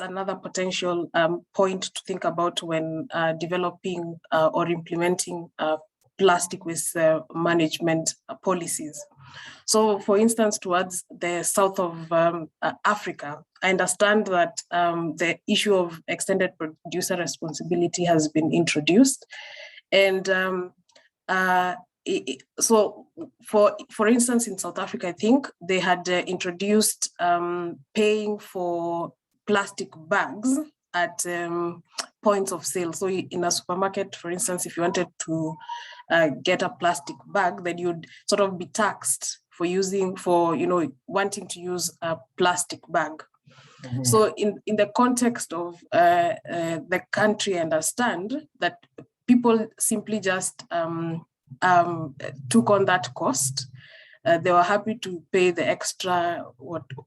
another potential point to think about when developing or implementing plastic waste management policies. So, for instance, towards the south of Africa, I understand that the issue of extended producer responsibility has been introduced. And so, for instance, in South Africa, I think they had introduced paying for plastic bags at points of sale. So in a supermarket, for instance, if you wanted to get a plastic bag, then you'd sort of be taxed for wanting to use a plastic bag. Mm-hmm. So in the context of the country, I understand that people simply just took on that cost. They were happy to pay the extra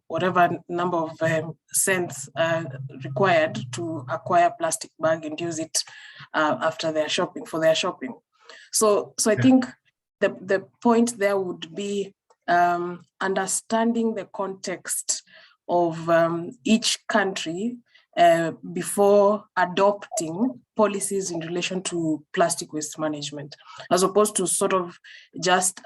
whatever number of cents required to acquire a plastic bag and use it after their shopping, for their shopping. So I think the point there would be understanding the context of each country before adopting policies in relation to plastic waste management, as opposed to sort of just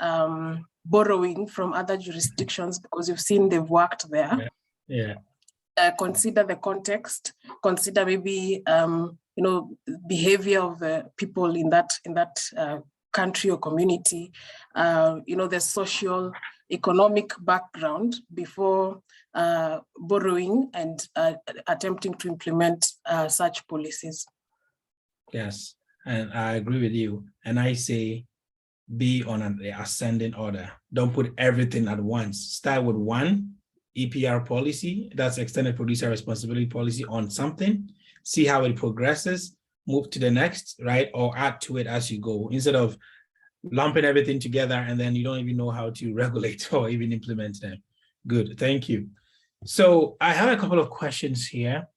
borrowing from other jurisdictions because you've seen they've worked there. Yeah. Consider the context, consider maybe behavior of the people in that country or community, the social economic background before borrowing and attempting to implement such policies. Yes, and I agree with you. And I say, be on an ascending order. Don't put everything at once. Start with one EPR policy, that's extended producer responsibility policy, on something, see how it progresses, move to the next, right? Or add to it as you go, instead of lumping everything together and then you don't even know how to regulate or even implement them. Good, thank you. So I have a couple of questions here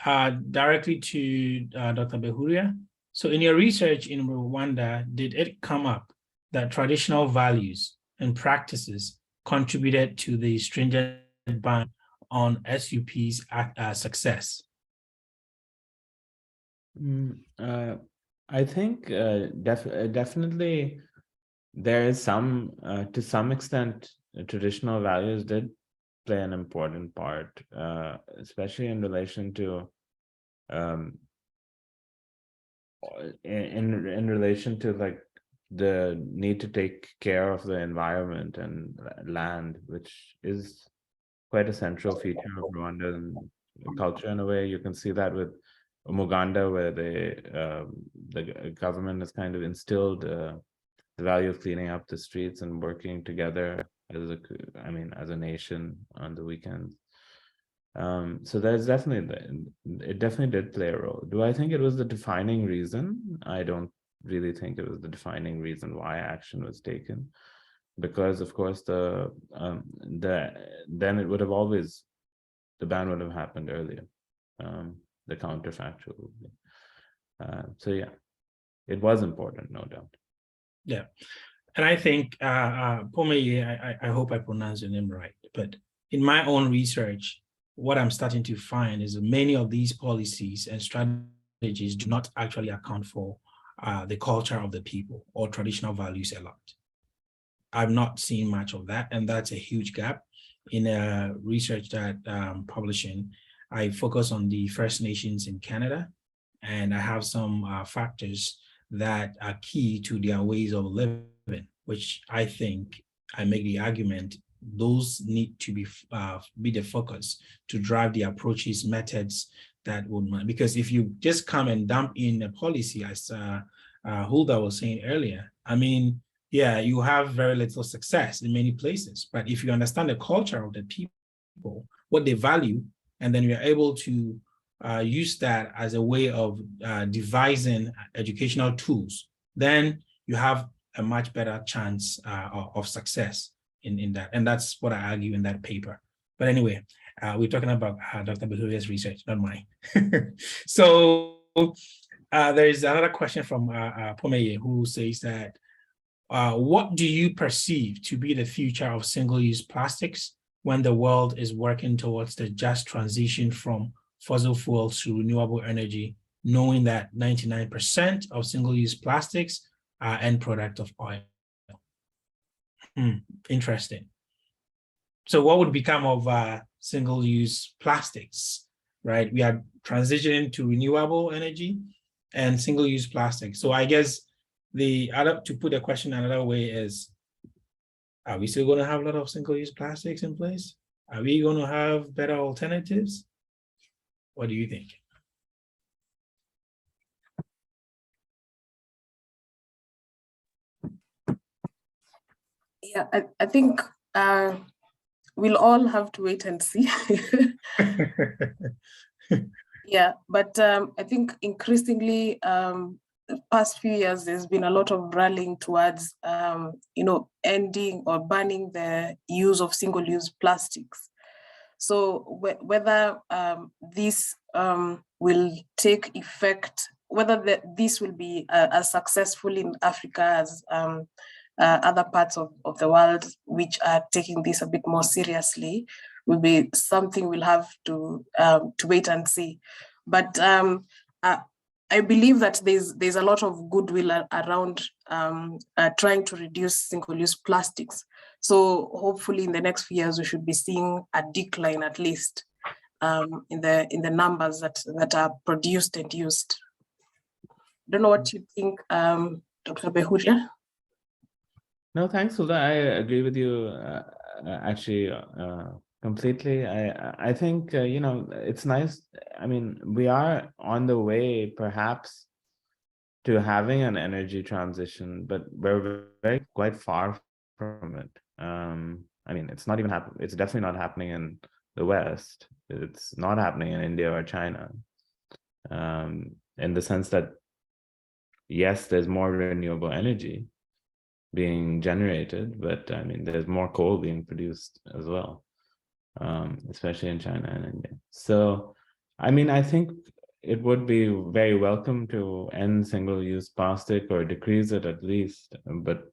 directly to Dr. Behuria. So in your research in Rwanda, did it come up that traditional values and practices contributed to the stringent ban on SUP's success? I think definitely there is some, to some extent, traditional values did play an important part, especially in relation to in relation to like the need to take care of the environment and land, which is quite a central feature of Rwandan culture in a way. You can see that with Umuganda, where the government has kind of instilled the value of cleaning up the streets and working together as a nation on the weekends. So there's it definitely did play a role. Do I think it was the defining reason? I don't really think it was the defining reason why action was taken, because of course then it would have always, the ban would have happened earlier. The counterfactual would be. So yeah, it was important, no doubt. Yeah, and I think Pomeye, I hope I pronounced your name right, but in my own research, what I'm starting to find is that many of these policies and strategies do not actually account for the culture of the people or traditional values a lot. I've not seen much of that, and that's a huge gap. In research that I'm publishing, I focus on the First Nations in Canada, and I have some factors that are key to their ways of living, which I think I make the argument those need to be the focus to drive the approaches, methods that would, because if you just come and dump in a policy, as Hulda was saying earlier, I mean, yeah, you have very little success in many places, but if you understand the culture of the people, what they value, and then you're able to use that as a way of devising educational tools, then you have a much better chance of success in that. And that's what I argue in that paper. But anyway, we're talking about Dr. Behuria's research, not mine. So there is another question from Pomeye, who says that, what do you perceive to be the future of single-use plastics when the world is working towards the just transition from fossil fuels to renewable energy, knowing that 99% of single-use plastics are end product of oil? Interesting. So what would become of single-use plastics, right? We are transitioning to renewable energy and single-use plastics. So I guess to put the question another way is, are we still going to have a lot of single-use plastics in place? Are we going to have better alternatives? What do you think? Yeah, I think we'll all have to wait and see. Yeah, but I think increasingly, the past few years, there's been a lot of rallying towards, ending or banning the use of single-use plastics. So whether this will take effect, whether this will be as successful in Africa as other parts of the world which are taking this a bit more seriously, will be something we'll have to wait and see. But I believe that there's a lot of goodwill around trying to reduce single-use plastics. So hopefully in the next few years, we should be seeing a decline at least in the numbers that are produced and used. Don't know what you think, Dr. Behuria. No, thanks, Hulda. I agree with you actually completely. I think, it's nice. I mean, we are on the way perhaps to having an energy transition, but we're quite far from it. I mean, it's not even happening. It's definitely not happening in the West. It's not happening in India or China. In the sense that, yes, there's more renewable energy being generated, but I mean, there's more coal being produced as well, especially in China and India. So, I mean, I think it would be very welcome to end single-use plastic or decrease it at least, but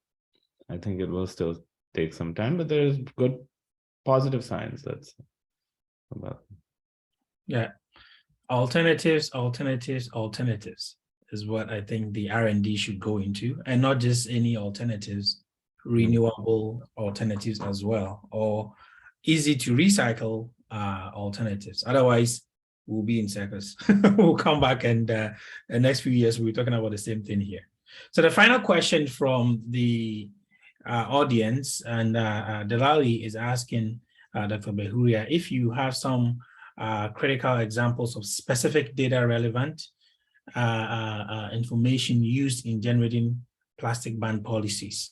I think it will still take some time, but there's good positive signs that's about. Yeah. Alternatives is what I think the R&D should go into, and not just any alternatives, renewable alternatives as well, or easy to recycle alternatives. Otherwise, we'll be in circles. We'll come back and the next few years, we'll be talking about the same thing here. So the final question from the audience, and Delali is asking Dr. Behuria, if you have some critical examples of specific data relevant information used in generating plastic ban policies,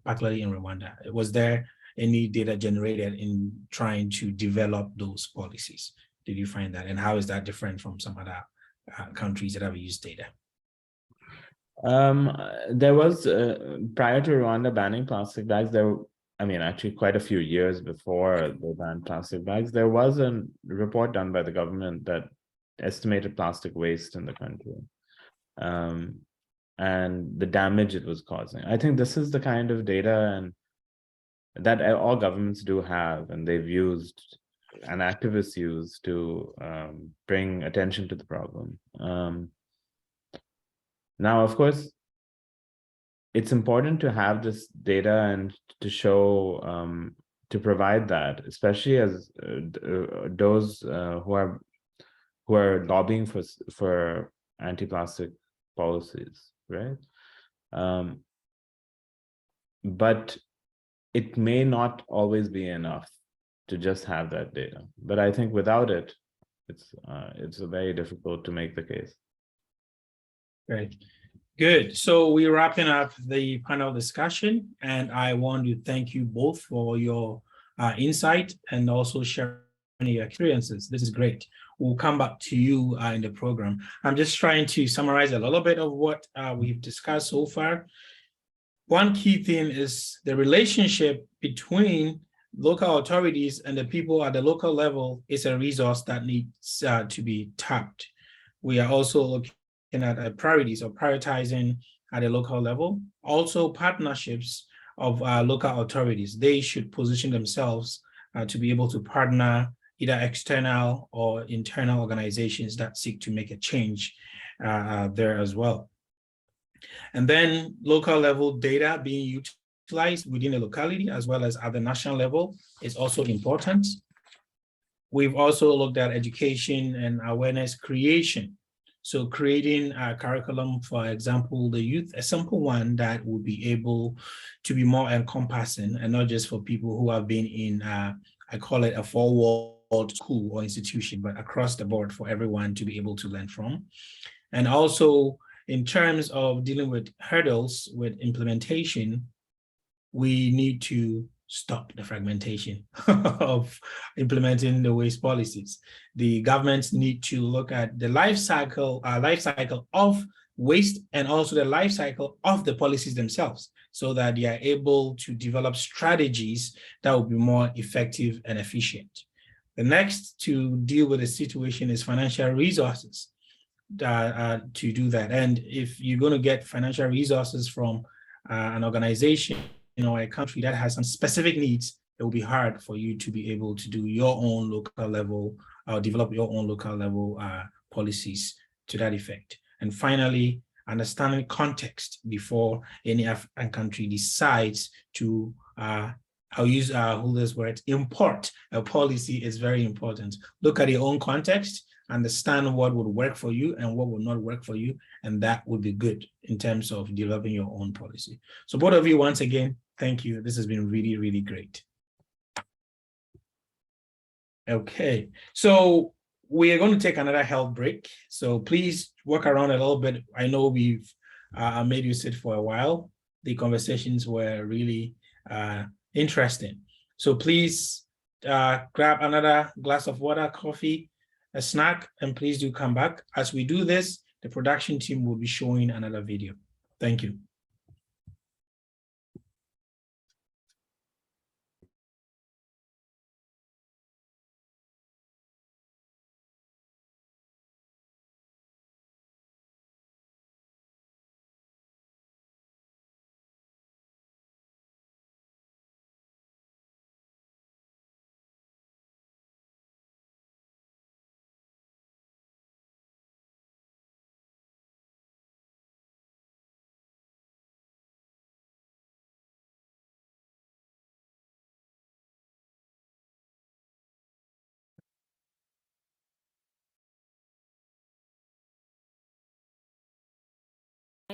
particularly in Rwanda. Was there any data generated in trying to develop those policies? Did you find that? And how is that different from some other countries that have used data? There was, prior to Rwanda banning plastic bags, actually quite a few years before they banned plastic bags, there was a report done by the government that estimated plastic waste in the country and the damage it was causing. I think this is the kind of data and that all governments do have, and they've used and activists use to bring attention to the problem. Now, of course, it's important to have this data and to show, to provide that, especially as those who are lobbying for anti-plastic policies, right? But it may not always be enough to just have that data. But I think without it, it's very difficult to make the case. Great. Good. So we're wrapping up the panel discussion, and I want to thank you both for your insight and also sharing your experiences. This is great. We'll come back to you in the program. I'm just trying to summarize a little bit of what we've discussed so far. One key thing is the relationship between local authorities and the people at the local level is a resource that needs to be tapped. We are also looking at priorities or prioritizing at a local level. Also partnerships of local authorities. They should position themselves to be able to partner either external or internal organizations that seek to make a change there as well. And then local level data being utilized within a locality as well as at the national level is also important. We've also looked at education and awareness creation. So creating a curriculum, for example, the youth, a simple one that would be able to be more encompassing and not just for people who have been in, I call it a four-walled school or institution, but across the board for everyone to be able to learn from. And also in terms of dealing with hurdles with implementation, we need to stop the fragmentation of implementing the waste policies. The governments need to look at the life cycle of waste and also the life cycle of the policies themselves so that they are able to develop strategies that will be more effective and efficient. The next to deal with the situation is financial resources to do that. And if you're going to get financial resources from an organization, a country that has some specific needs, it will be hard for you to be able to do your own local level, develop your own local level policies to that effect. And finally, understanding context before any African country decides to, I'll use Hulda's word, import a policy is very important. Look at your own context, understand what would work for you and what would not work for you, and that would be good in terms of developing your own policy. So both of you, once again, thank you. This has been really, really great. Okay, so we are going to take another health break. So please walk around a little bit. I know we've made you sit for a while. The conversations were really interesting. So please grab another glass of water, coffee, a snack, and please do come back. As we do this, the production team will be showing another video. Thank you.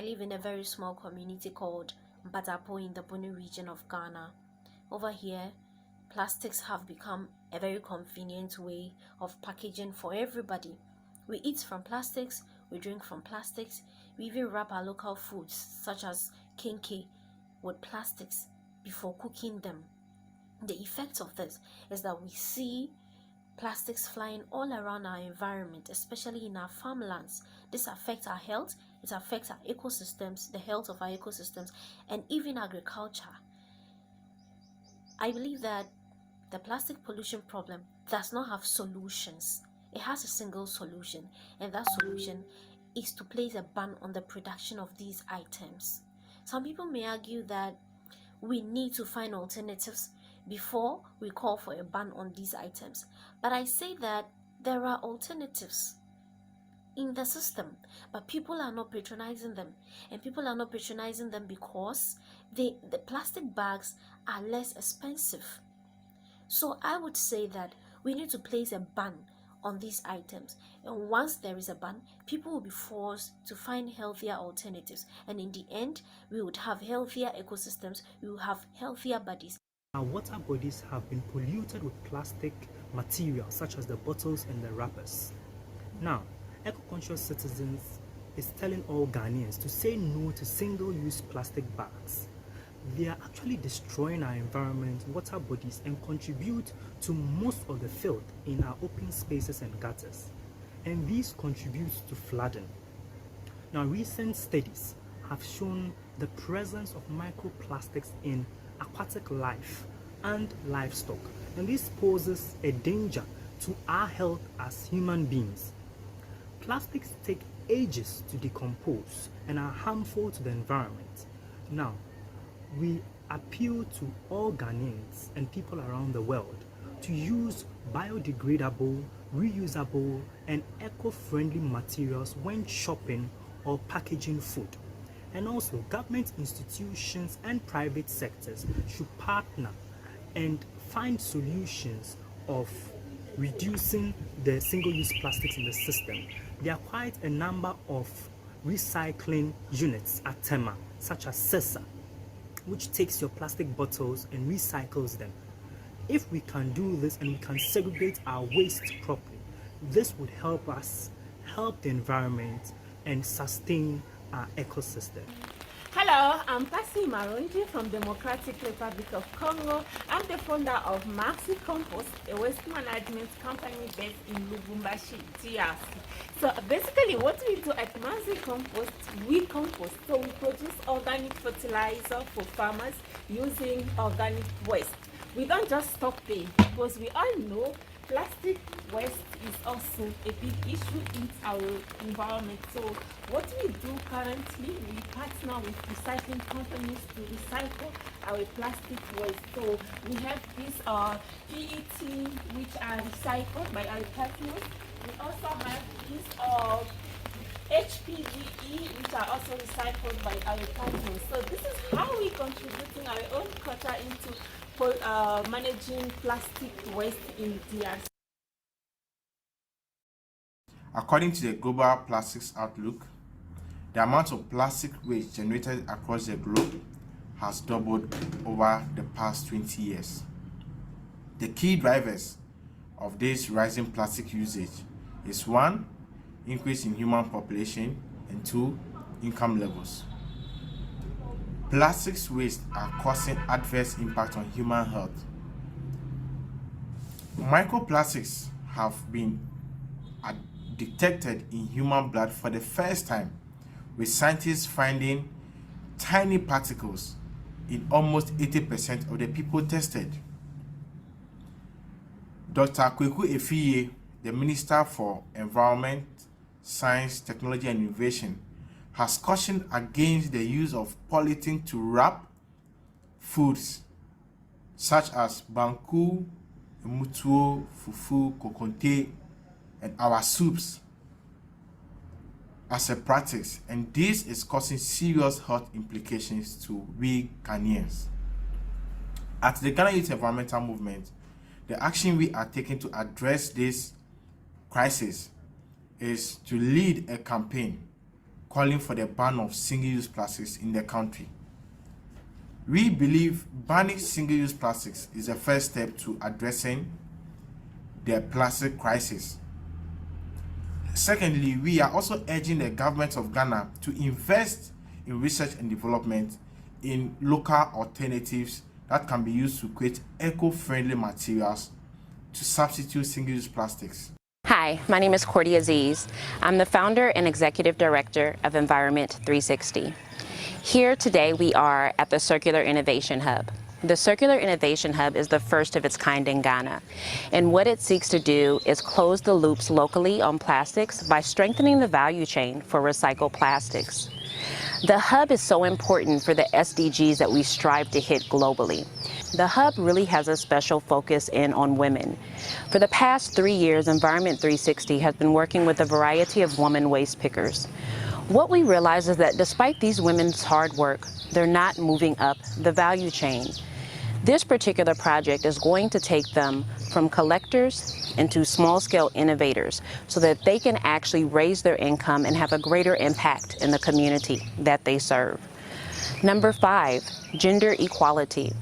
I live in a very small community called Batapo in the Buni region of Ghana. Over here, plastics have become a very convenient way of packaging for everybody. We eat from plastics, we drink from plastics, we even wrap our local foods such as kenke with plastics before cooking them. The effect of this is that we see plastics flying all around our environment, especially in our farmlands. This affects our health, it affects our ecosystems, the health of our ecosystems, and even agriculture. I believe that the plastic pollution problem does not have solutions. It has a single solution, and that solution is to place a ban on the production of these items. Some people may argue that we need to find alternatives before we call for a ban on these items. But I say that there are alternatives in the system, but people are not patronizing them. And people are not patronizing them because the plastic bags are less expensive. So I would say that we need to place a ban on these items. And once there is a ban, people will be forced to find healthier alternatives. And in the end, we would have healthier ecosystems, we will have healthier bodies. Our water bodies have been polluted with plastic materials such as the bottles and the wrappers. Now, eco-conscious citizens is telling all Ghanaians to say no to single-use plastic bags. They are actually destroying our environment, water bodies, and contribute to most of the filth in our open spaces and gutters. And these contribute to flooding. Now, recent studies have shown the presence of microplastics in aquatic life and livestock, and this poses a danger to our health as human beings. Plastics take ages to decompose and are harmful to the environment. Now, we appeal to all Ghanaians and people around the world to use biodegradable, reusable, and eco-friendly materials when shopping or packaging food. And also, government institutions and private sectors should partner and find solutions of reducing the single-use plastics in the system. There are quite a number of recycling units at Tema, such as CESA, which takes your plastic bottles and recycles them. If we can do this and we can segregate our waste properly, this would help us help the environment and sustain our ecosystem. Hello, I'm Pasi Marunji from Democratic Republic of Congo. I'm the founder of Maxi Compost, a waste management company based in Lubumbashi, DRC. So basically what we do at Maxi Compost, we compost. So we produce organic fertilizer for farmers using organic waste. We don't just stop there because we all know plastic waste is also a big issue in our environment. So what we do currently, we partner with recycling companies to recycle our plastic waste. So we have these PET which are recycled by our partners. We also have these HPGE which are also recycled by our partners. So this is how we contributing our own culture into managing plastic waste in DRC. According to the Global Plastics Outlook, the amount of plastic waste generated across the globe has doubled over the past 20 years. The key drivers of this rising plastic usage is 1, increase in human population, and 2, income levels. Plastics waste are causing adverse impact on human health. Microplastics have been detected in human blood for the first time, with scientists finding tiny particles in almost 80% of the people tested. Dr. Kweku Efiye, the Minister for Environment, Science, Technology and Innovation, has cautioned against the use of polythene to wrap foods such as banku, mutuo, fufu, kokonte, and our soups as a practice, and this is causing serious health implications to we Ghanaians. At the Ghana Youth Environmental Movement, the action we are taking to address this crisis is to lead a campaign calling for the ban of single-use plastics in the country. We believe banning single-use plastics is the first step to addressing the plastic crisis. Secondly, we are also urging the government of Ghana to invest in research and development in local alternatives that can be used to create eco-friendly materials to substitute single-use plastics. Hi, my name is Cordy Aziz. I'm the founder and executive director of Environment 360. Here today we are at the Circular Innovation Hub. The Circular Innovation Hub is the first of its kind in Ghana, and what it seeks to do is close the loops locally on plastics by strengthening the value chain for recycled plastics. The hub is so important for the SDGs that we strive to hit globally. The hub really has a special focus in on women. For the past 3 years, Environment 360 has been working with a variety of women waste pickers. What we realize is that despite these women's hard work, they're not moving up the value chain. This particular project is going to take them from collectors into small-scale innovators so that they can actually raise their income and have a greater impact in the community that they serve. Number 5, gender equality.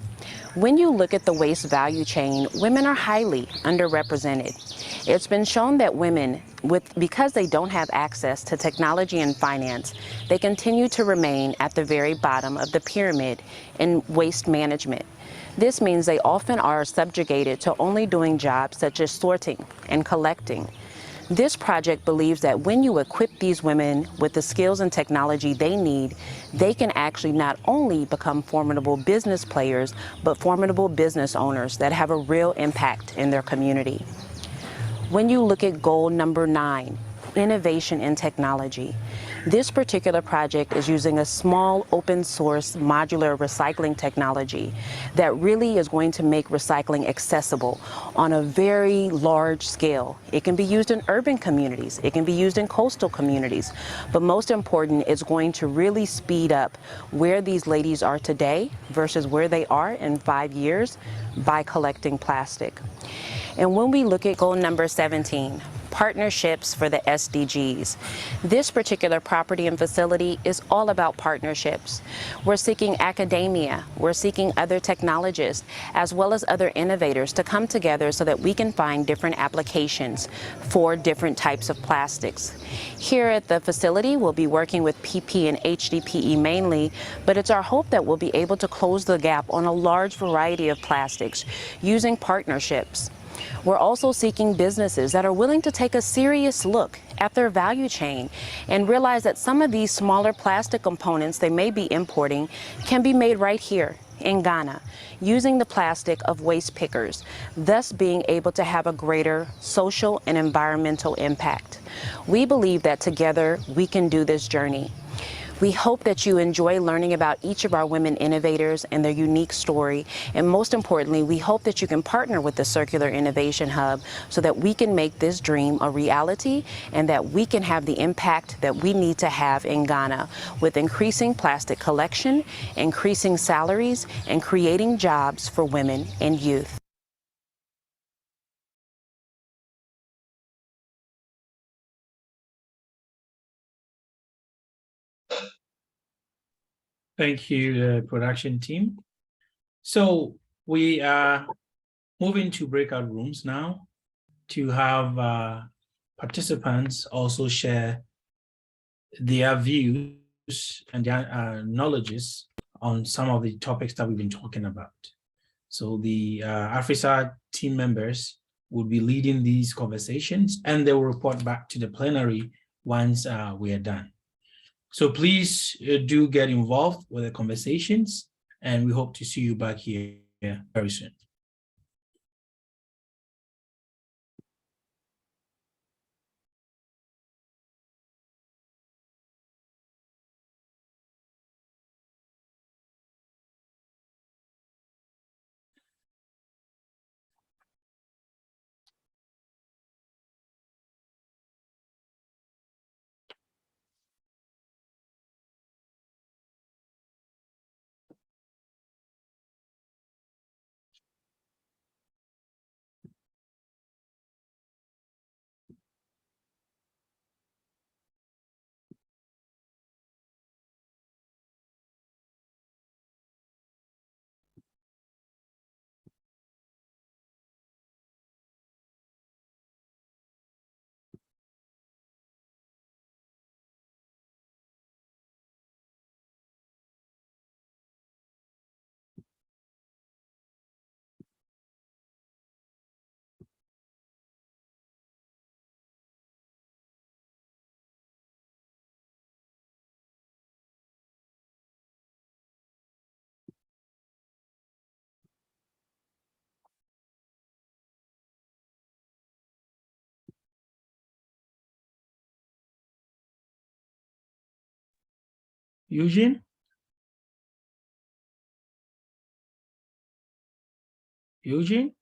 When you look at the waste value chain, women are highly underrepresented. It's been shown that women, because they don't have access to technology and finance, they continue to remain at the very bottom of the pyramid in waste management. This means they often are subjugated to only doing jobs such as sorting and collecting. This project believes that when you equip these women with the skills and technology they need, they can actually not only become formidable business players, but formidable business owners that have a real impact in their community. When you look at goal number 9, innovation in technology, this particular project is using a small open source modular recycling technology that really is going to make recycling accessible on a very large scale. It can be used in urban communities, it can be used in coastal communities, but most important, it's going to really speed up where these ladies are today versus where they are in 5 years by collecting plastic. And when we look at goal number 17, partnerships for the SDGs. This particular property and facility is all about partnerships. We're seeking academia, we're seeking other technologists, as well as other innovators to come together so that we can find different applications for different types of plastics. Here at the facility, we'll be working with PP and HDPE mainly, but it's our hope that we'll be able to close the gap on a large variety of plastics using partnerships. We're also seeking businesses that are willing to take a serious look at their value chain and realize that some of these smaller plastic components they may be importing can be made right here in Ghana using the plastic of waste pickers, thus being able to have a greater social and environmental impact. We believe that together we can do this journey. We hope that you enjoy learning about each of our women innovators and their unique story. And most importantly, we hope that you can partner with the Circular Innovation Hub so that we can make this dream a reality and that we can have the impact that we need to have in Ghana with increasing plastic collection, increasing salaries, and creating jobs for women and youth. Thank you, production team. So we are moving to breakout rooms now to have participants also share their views and their knowledges on some of the topics that we've been talking about. So the AFRICER team members will be leading these conversations and they will report back to the plenary once we are done. So please do get involved with the conversations, and we hope to see you back here very soon. Eugene? Eugene?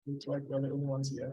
Looks like we're the only ones here.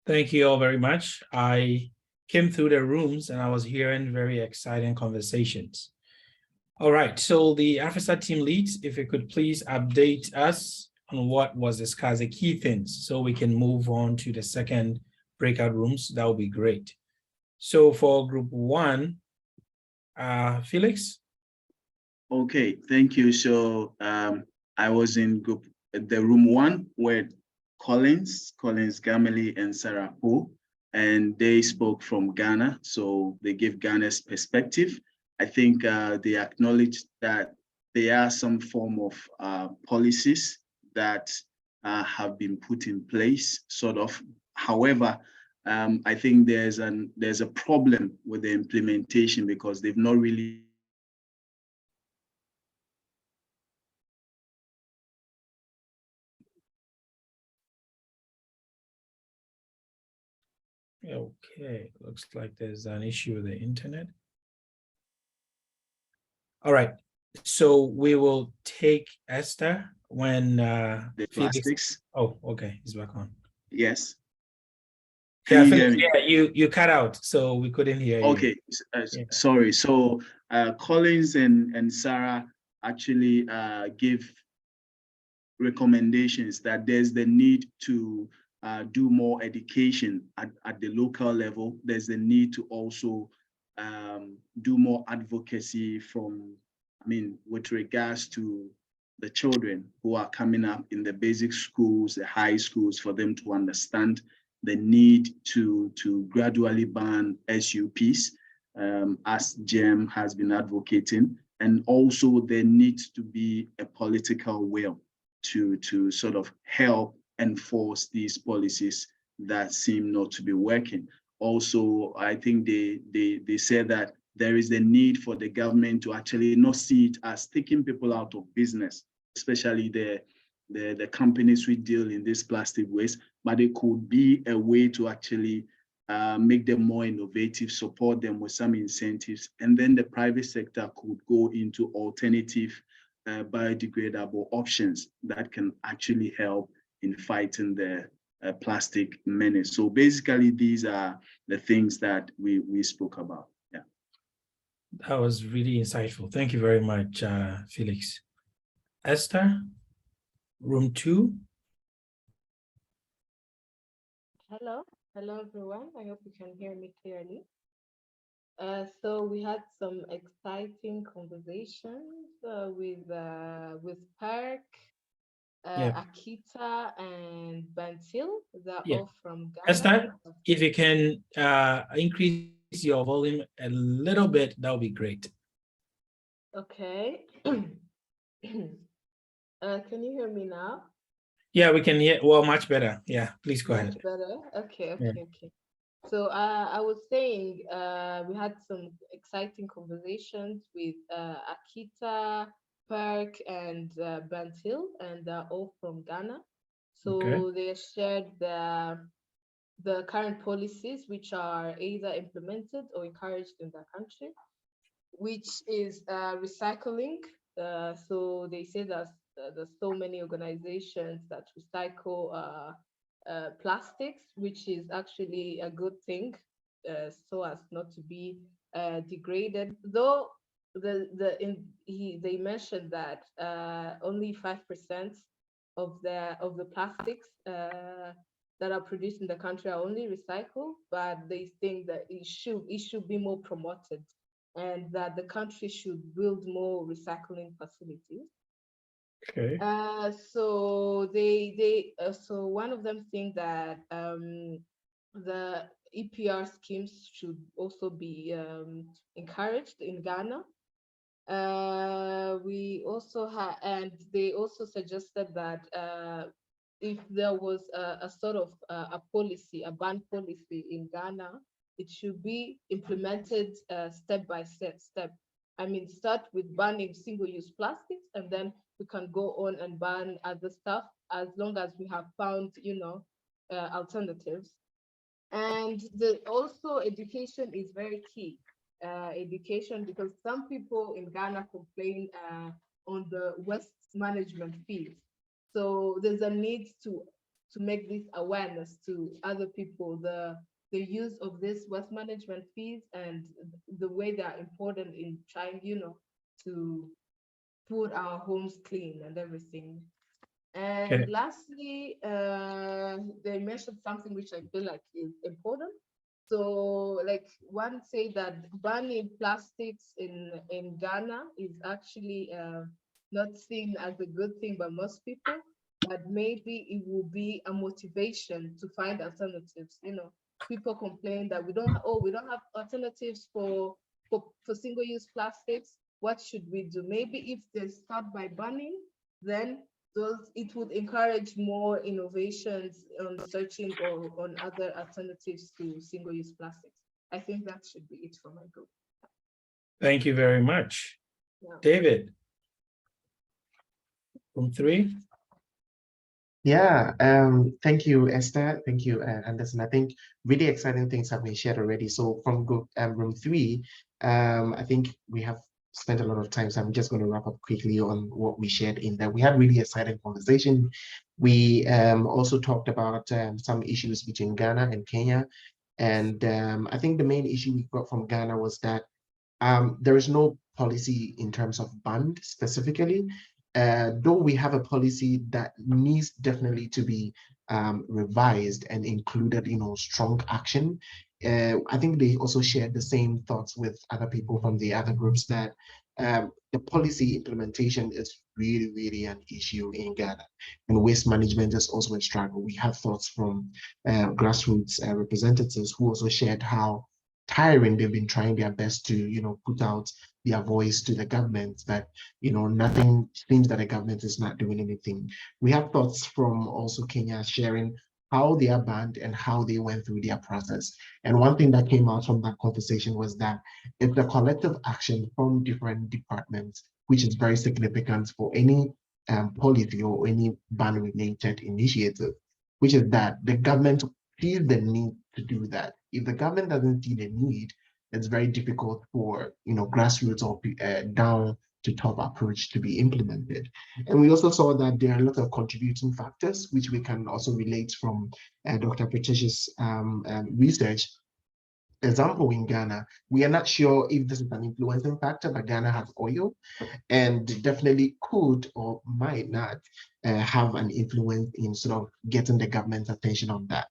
Thank you all very much. I came through the rooms and I was hearing very exciting conversations. All right, so the AFRICER team leads, if you could please update us on what was discussed, the key things, so we can move on to the second breakout rooms, that would be great. So for group one, Felix? Okay, thank you. So I was in the room one where Collins, Gamely, and Sarah Poe, and they spoke from Ghana. So they gave Ghana's perspective. I think they acknowledged that there are some form of policies that have been put in place, sort of. However, I think there's a problem with the implementation because they've not really Okay, looks like there's an issue with the internet. All right, so we will take Esther when the Felix... plastics. Oh, okay, he's back on. Yes. Yeah, Can you hear me? yeah, you cut out, so we couldn't hear you. Okay, sorry. So Collins and Sarah actually give recommendations that there's the need to do more education at the local level. There's the need to also do more advocacy with regards to the children who are coming up in the basic schools, the high schools, for them to understand the need to gradually ban SUPs, as GEM has been advocating, and also there needs to be a political will to sort of help enforce these policies that seem not to be working. Also, I think they said that there is the need for the government to actually not see it as taking people out of business, especially the companies who deal in this plastic waste, but it could be a way to actually make them more innovative, support them with some incentives, and then the private sector could go into alternative biodegradable options that can actually help in fighting the plastic menace. So basically, these are the things that we spoke about. Yeah. That was really insightful. Thank you very much, Felix. Esther, room 2. Hello everyone. I hope you can hear me clearly. So we had some exciting conversations with Park, Akita, and Bantil. They're all from Ghana. Esther, if you can increase your volume a little bit, that would be great. Okay. Can you hear me now? Yeah, we can hear, well, much better. Yeah, please go ahead. Much better. Okay. Yeah. Okay. So I was saying we had some exciting conversations with Akita, Park, and Bantil, and they're all from Ghana. So they shared the current policies which are either implemented or encouraged in their country, which is recycling. So they say that there's so many organizations that recycle plastics, which is actually a good thing, so as not to be degraded. Though they mentioned that only 5% of the plastics that are produced in the country are only recycled, but they think that it should be more promoted, and that the country should build more recycling facilities. Okay. So so one of them think that EPR schemes should also be encouraged in Ghana. We also had, and they also suggested that if there was a sort of a policy, a ban policy in Ghana, it should be implemented step by step. I mean, start with banning single-use plastics, and then we can go on and ban other stuff as long as we have found, alternatives. And also education is very key. Education, because some people in Ghana complain on the waste management fees. So there's a need to make this awareness to other people, the use of this waste management fees and the way they are important in trying, to put our homes clean and everything. And Okay. lastly, they mentioned something which I feel like is important. So, like, one say that banning plastics in Ghana is actually not seen as a good thing by most people, but maybe it will be a motivation to find alternatives. People complain that we don't have alternatives for single-use plastics. What should we do? Maybe if they start by banning, then it would encourage more innovations on searching or on other alternatives to single-use plastics. I think that should be it for my group. Thank you very much. Yeah. David, from 3. Yeah, thank you, Esther. Thank you, Anderson. I think really exciting things have been shared already. So from group room 3, I think we have spent a lot of time, so I'm just going to wrap up quickly on what we shared in there. We had really exciting conversation. We also talked about some issues between Ghana and Kenya. And I think the main issue we got from Ghana was that there is no policy in terms of band specifically. Though we have a policy that needs definitely to be revised and included, strong action. I think they also shared the same thoughts with other people from the other groups that the policy implementation is really, really an issue in Ghana. And waste management is also a struggle. We have thoughts from grassroots representatives who also shared how tiring they've been trying their best to, put out their voice to the government, but nothing seems that the government is not doing anything. We have thoughts from also Kenya sharing how they are banned and how they went through their process. And one thing that came out from that conversation was that it's the collective action from different departments, which is very significant for any policy or any ban-related initiative, which is that the government sees the need to do that. If the government doesn't see the need, it's very difficult for grassroots or down to top approach to be implemented. And we also saw that there are a lot of contributing factors, which we can also relate from Dr. Pratish's research. Example, in Ghana, we are not sure if this is an influencing factor, but Ghana has oil and definitely could or might not have an influence in sort of getting the government's attention on that.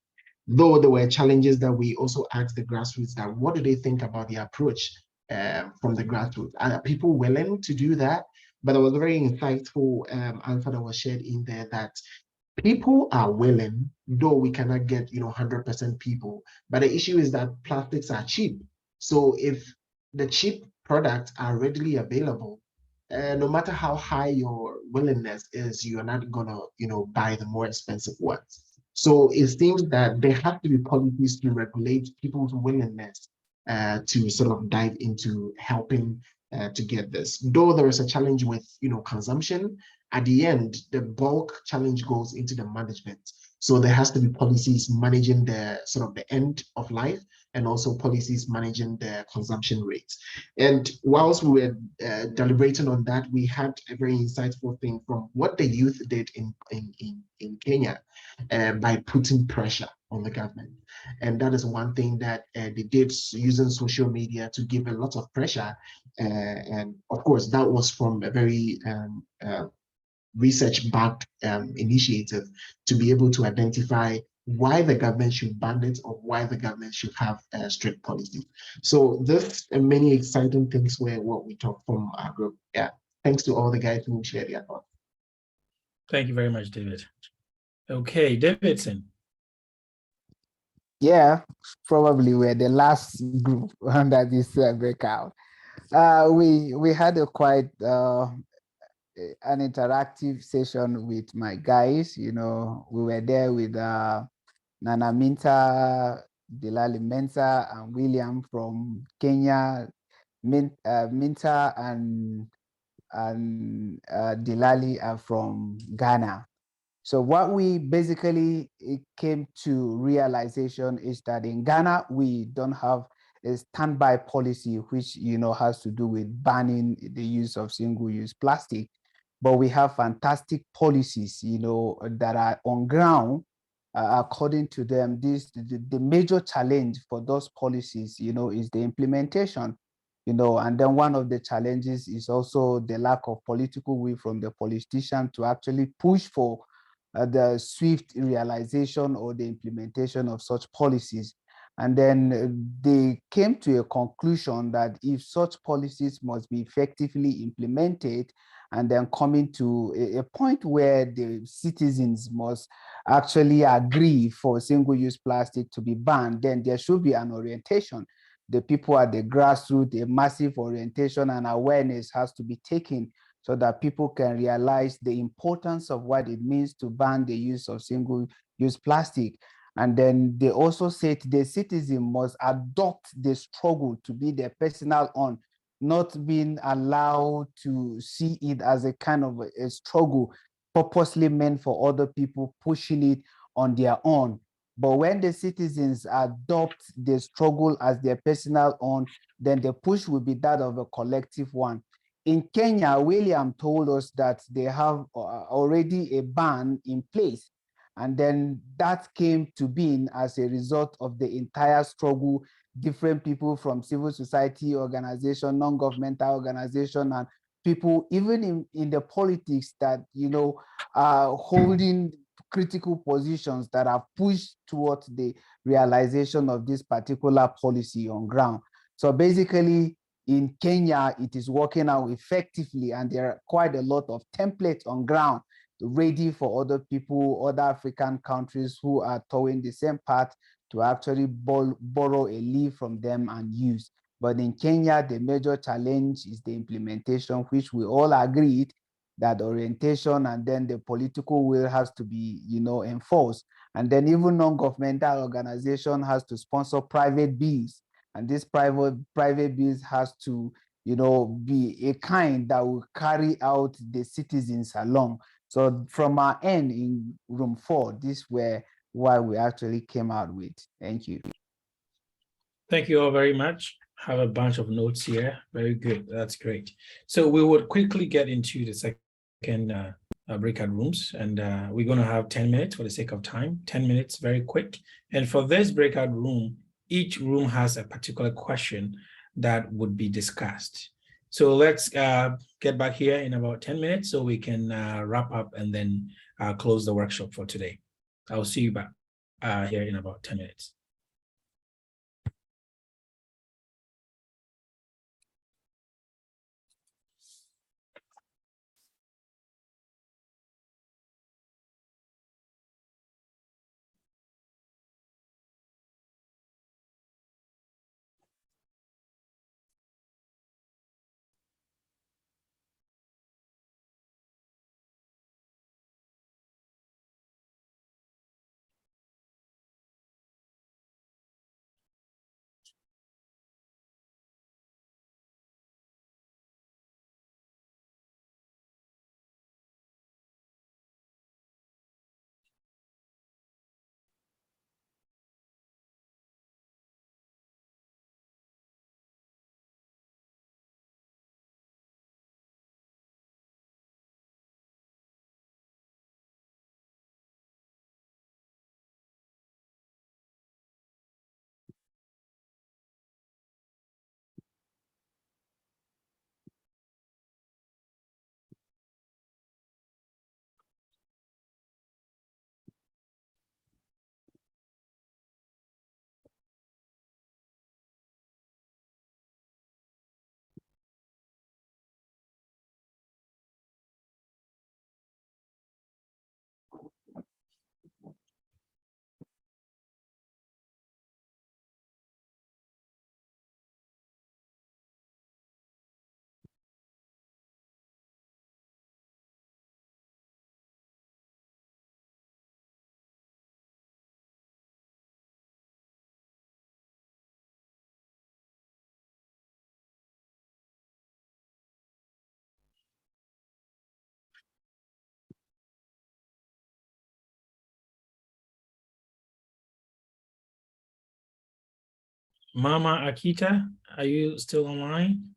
Though there were challenges that we also asked the grassroots that what do they think about the approach from the grassroots? Are people willing to do that? But there was a very insightful answer that was shared in there that people are willing, though we cannot get 100% people. But the issue is that plastics are cheap. So if the cheap products are readily available, no matter how high your willingness is, you're not gonna buy the more expensive ones. So it seems that there have to be policies to regulate people's willingness to sort of dive into helping to get this. Though there is a challenge with consumption, at the end, the bulk challenge goes into the management. So there has to be policies managing the sort of the end of life and also policies managing the consumption rates. And whilst we were deliberating on that, we had a very insightful thing from what the youth did in Kenya by putting pressure on the government. And that is one thing that they did using social media to give a lot of pressure. And of course, that was from a very research-backed initiative to be able to identify why the government should ban it or why the government should have strict policies. So this and many exciting things were what we talked from our group. Yeah, thanks to all the guys who shared their thoughts. Thank you very much, David. Okay, Davidson. Yeah, probably we're the last group under this breakout. We had a quite an interactive session with my guys. You know, we were there with Nana Minta, Delali Mensa, and William from Kenya, Minta and Delali are from Ghana. So what we basically came to realization is that in Ghana, we don't have a standby policy, which, you know, has to do with banning the use of single-use plastic. But we have fantastic policies, you know, that are on ground. According to them, the major challenge for those policies, you know, is the implementation, you know, and then one of the challenges is also the lack of political will from the politician to actually push for the swift realization or the implementation of such policies. And then they came to a conclusion that if such policies must be effectively implemented, and then coming to a point where the citizens must actually agree for single-use plastic to be banned, then there should be an orientation. The people at the grassroots, a massive orientation and awareness has to be taken so that people can realize the importance of what it means to ban the use of single-use plastic. And then they also said the citizen must adopt the struggle to be their personal own, not being allowed to see it as a kind of a struggle purposely meant for other people, pushing it on their own. But when the citizens adopt the struggle as their personal own, then the push will be that of a collective one. In Kenya, William told us that they have already a ban in place. And then that came to being as a result of the entire struggle, different people from civil society organization, non-governmental organization, and people even in the politics that, you know, are holding critical positions that have pushed towards the realization of this particular policy on ground. So basically, in Kenya, it is working out effectively, and there are quite a lot of templates on ground ready for other people, other African countries who are towing the same path to actually borrow a leaf from them and use. But in Kenya, the major challenge is the implementation, which we all agreed that orientation and then the political will has to be, you know, enforced. And then even non-governmental organization has to sponsor private bills. And this private bills has to, you know, be a kind that will carry out the citizens along. So from our end in room 4, this were why we actually came out with. Thank you. Thank you all very much. Have a bunch of notes here. Very good. That's great. So we would quickly get into the second breakout rooms, and we're going to have 10 minutes for the sake of time. 10 minutes, very quick. And for this breakout room, each room has a particular question that would be discussed. So let's get back here in about 10 minutes so we can wrap up and then close the workshop for today. I'll see you back here in about 10 minutes. Mama Akita, are you still online?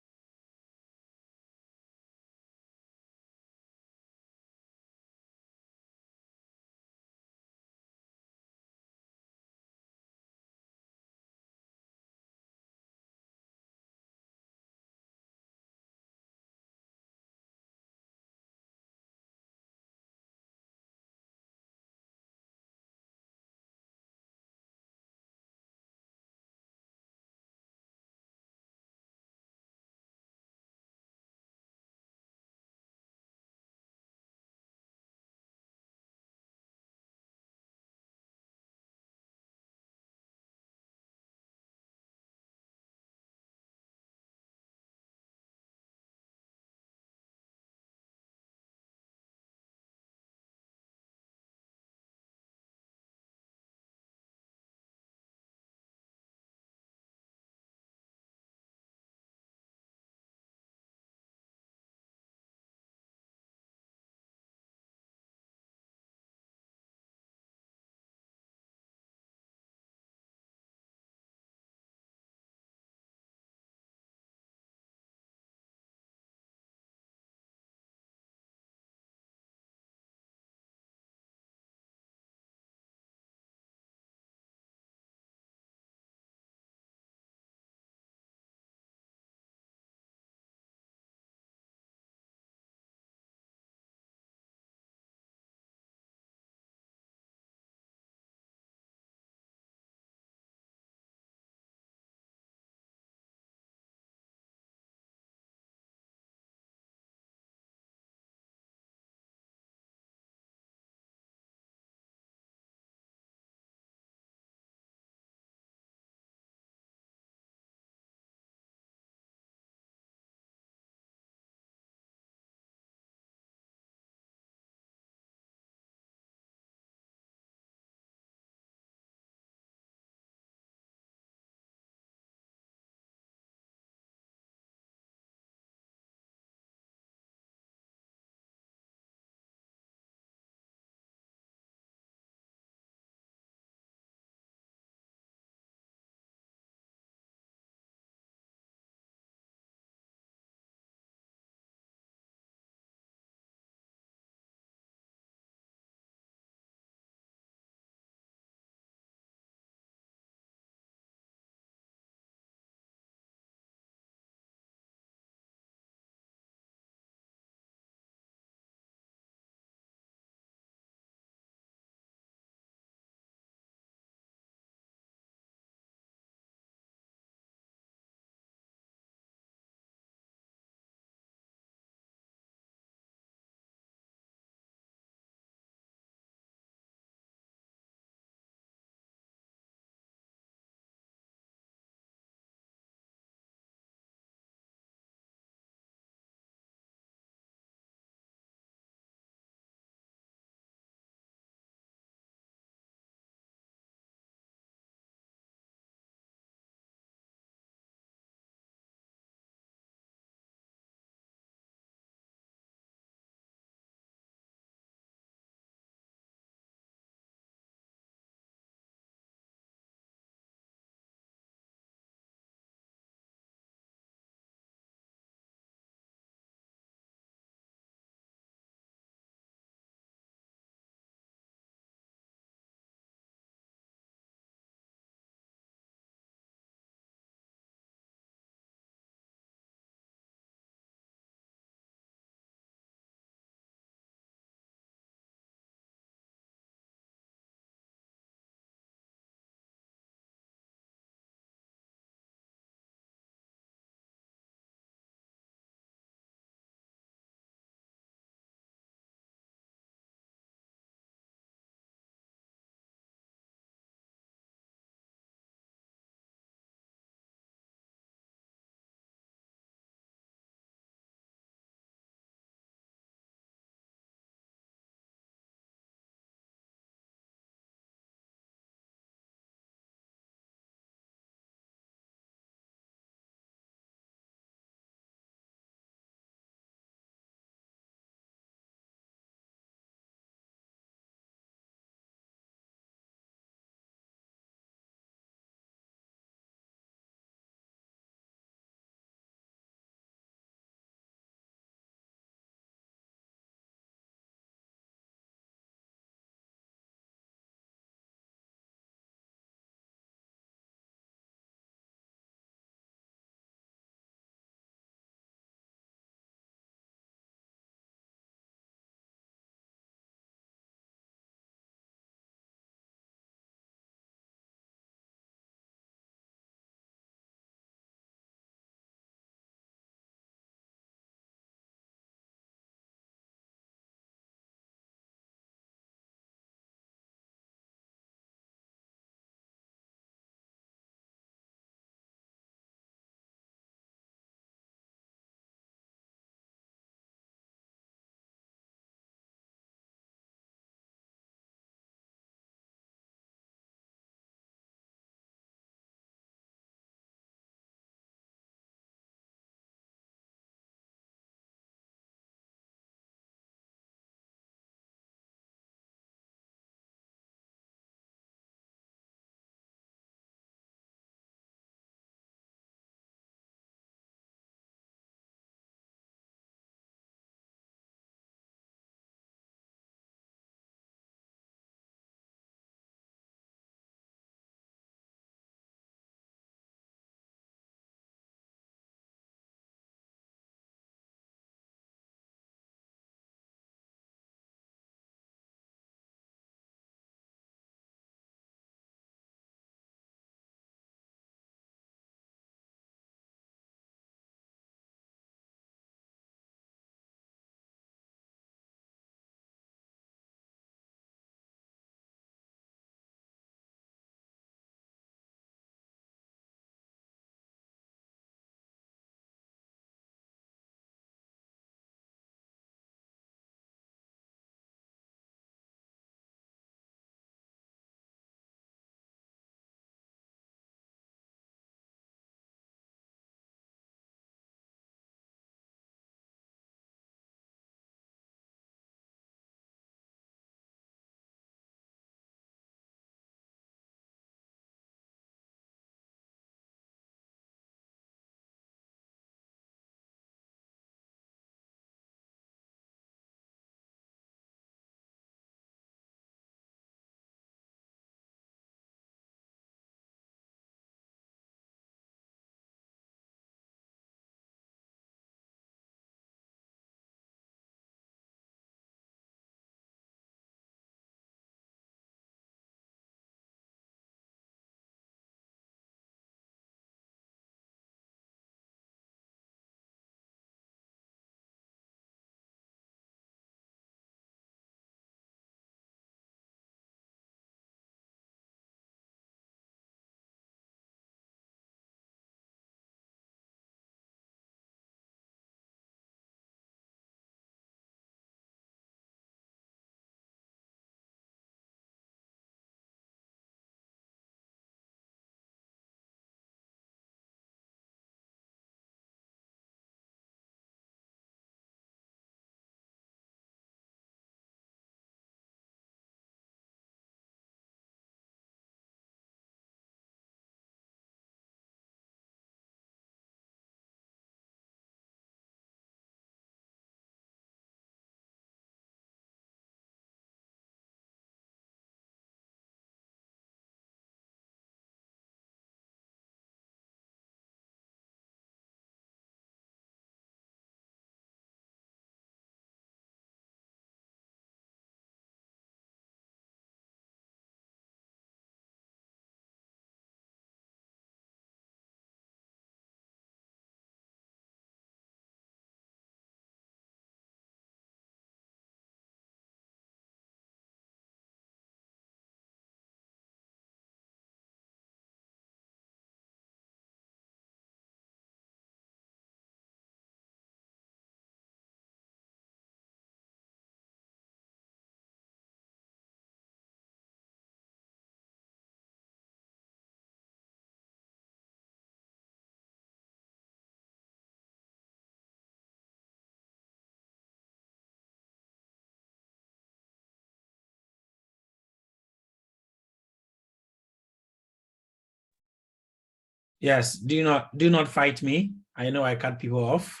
Yes, do not fight me. I know I cut people off.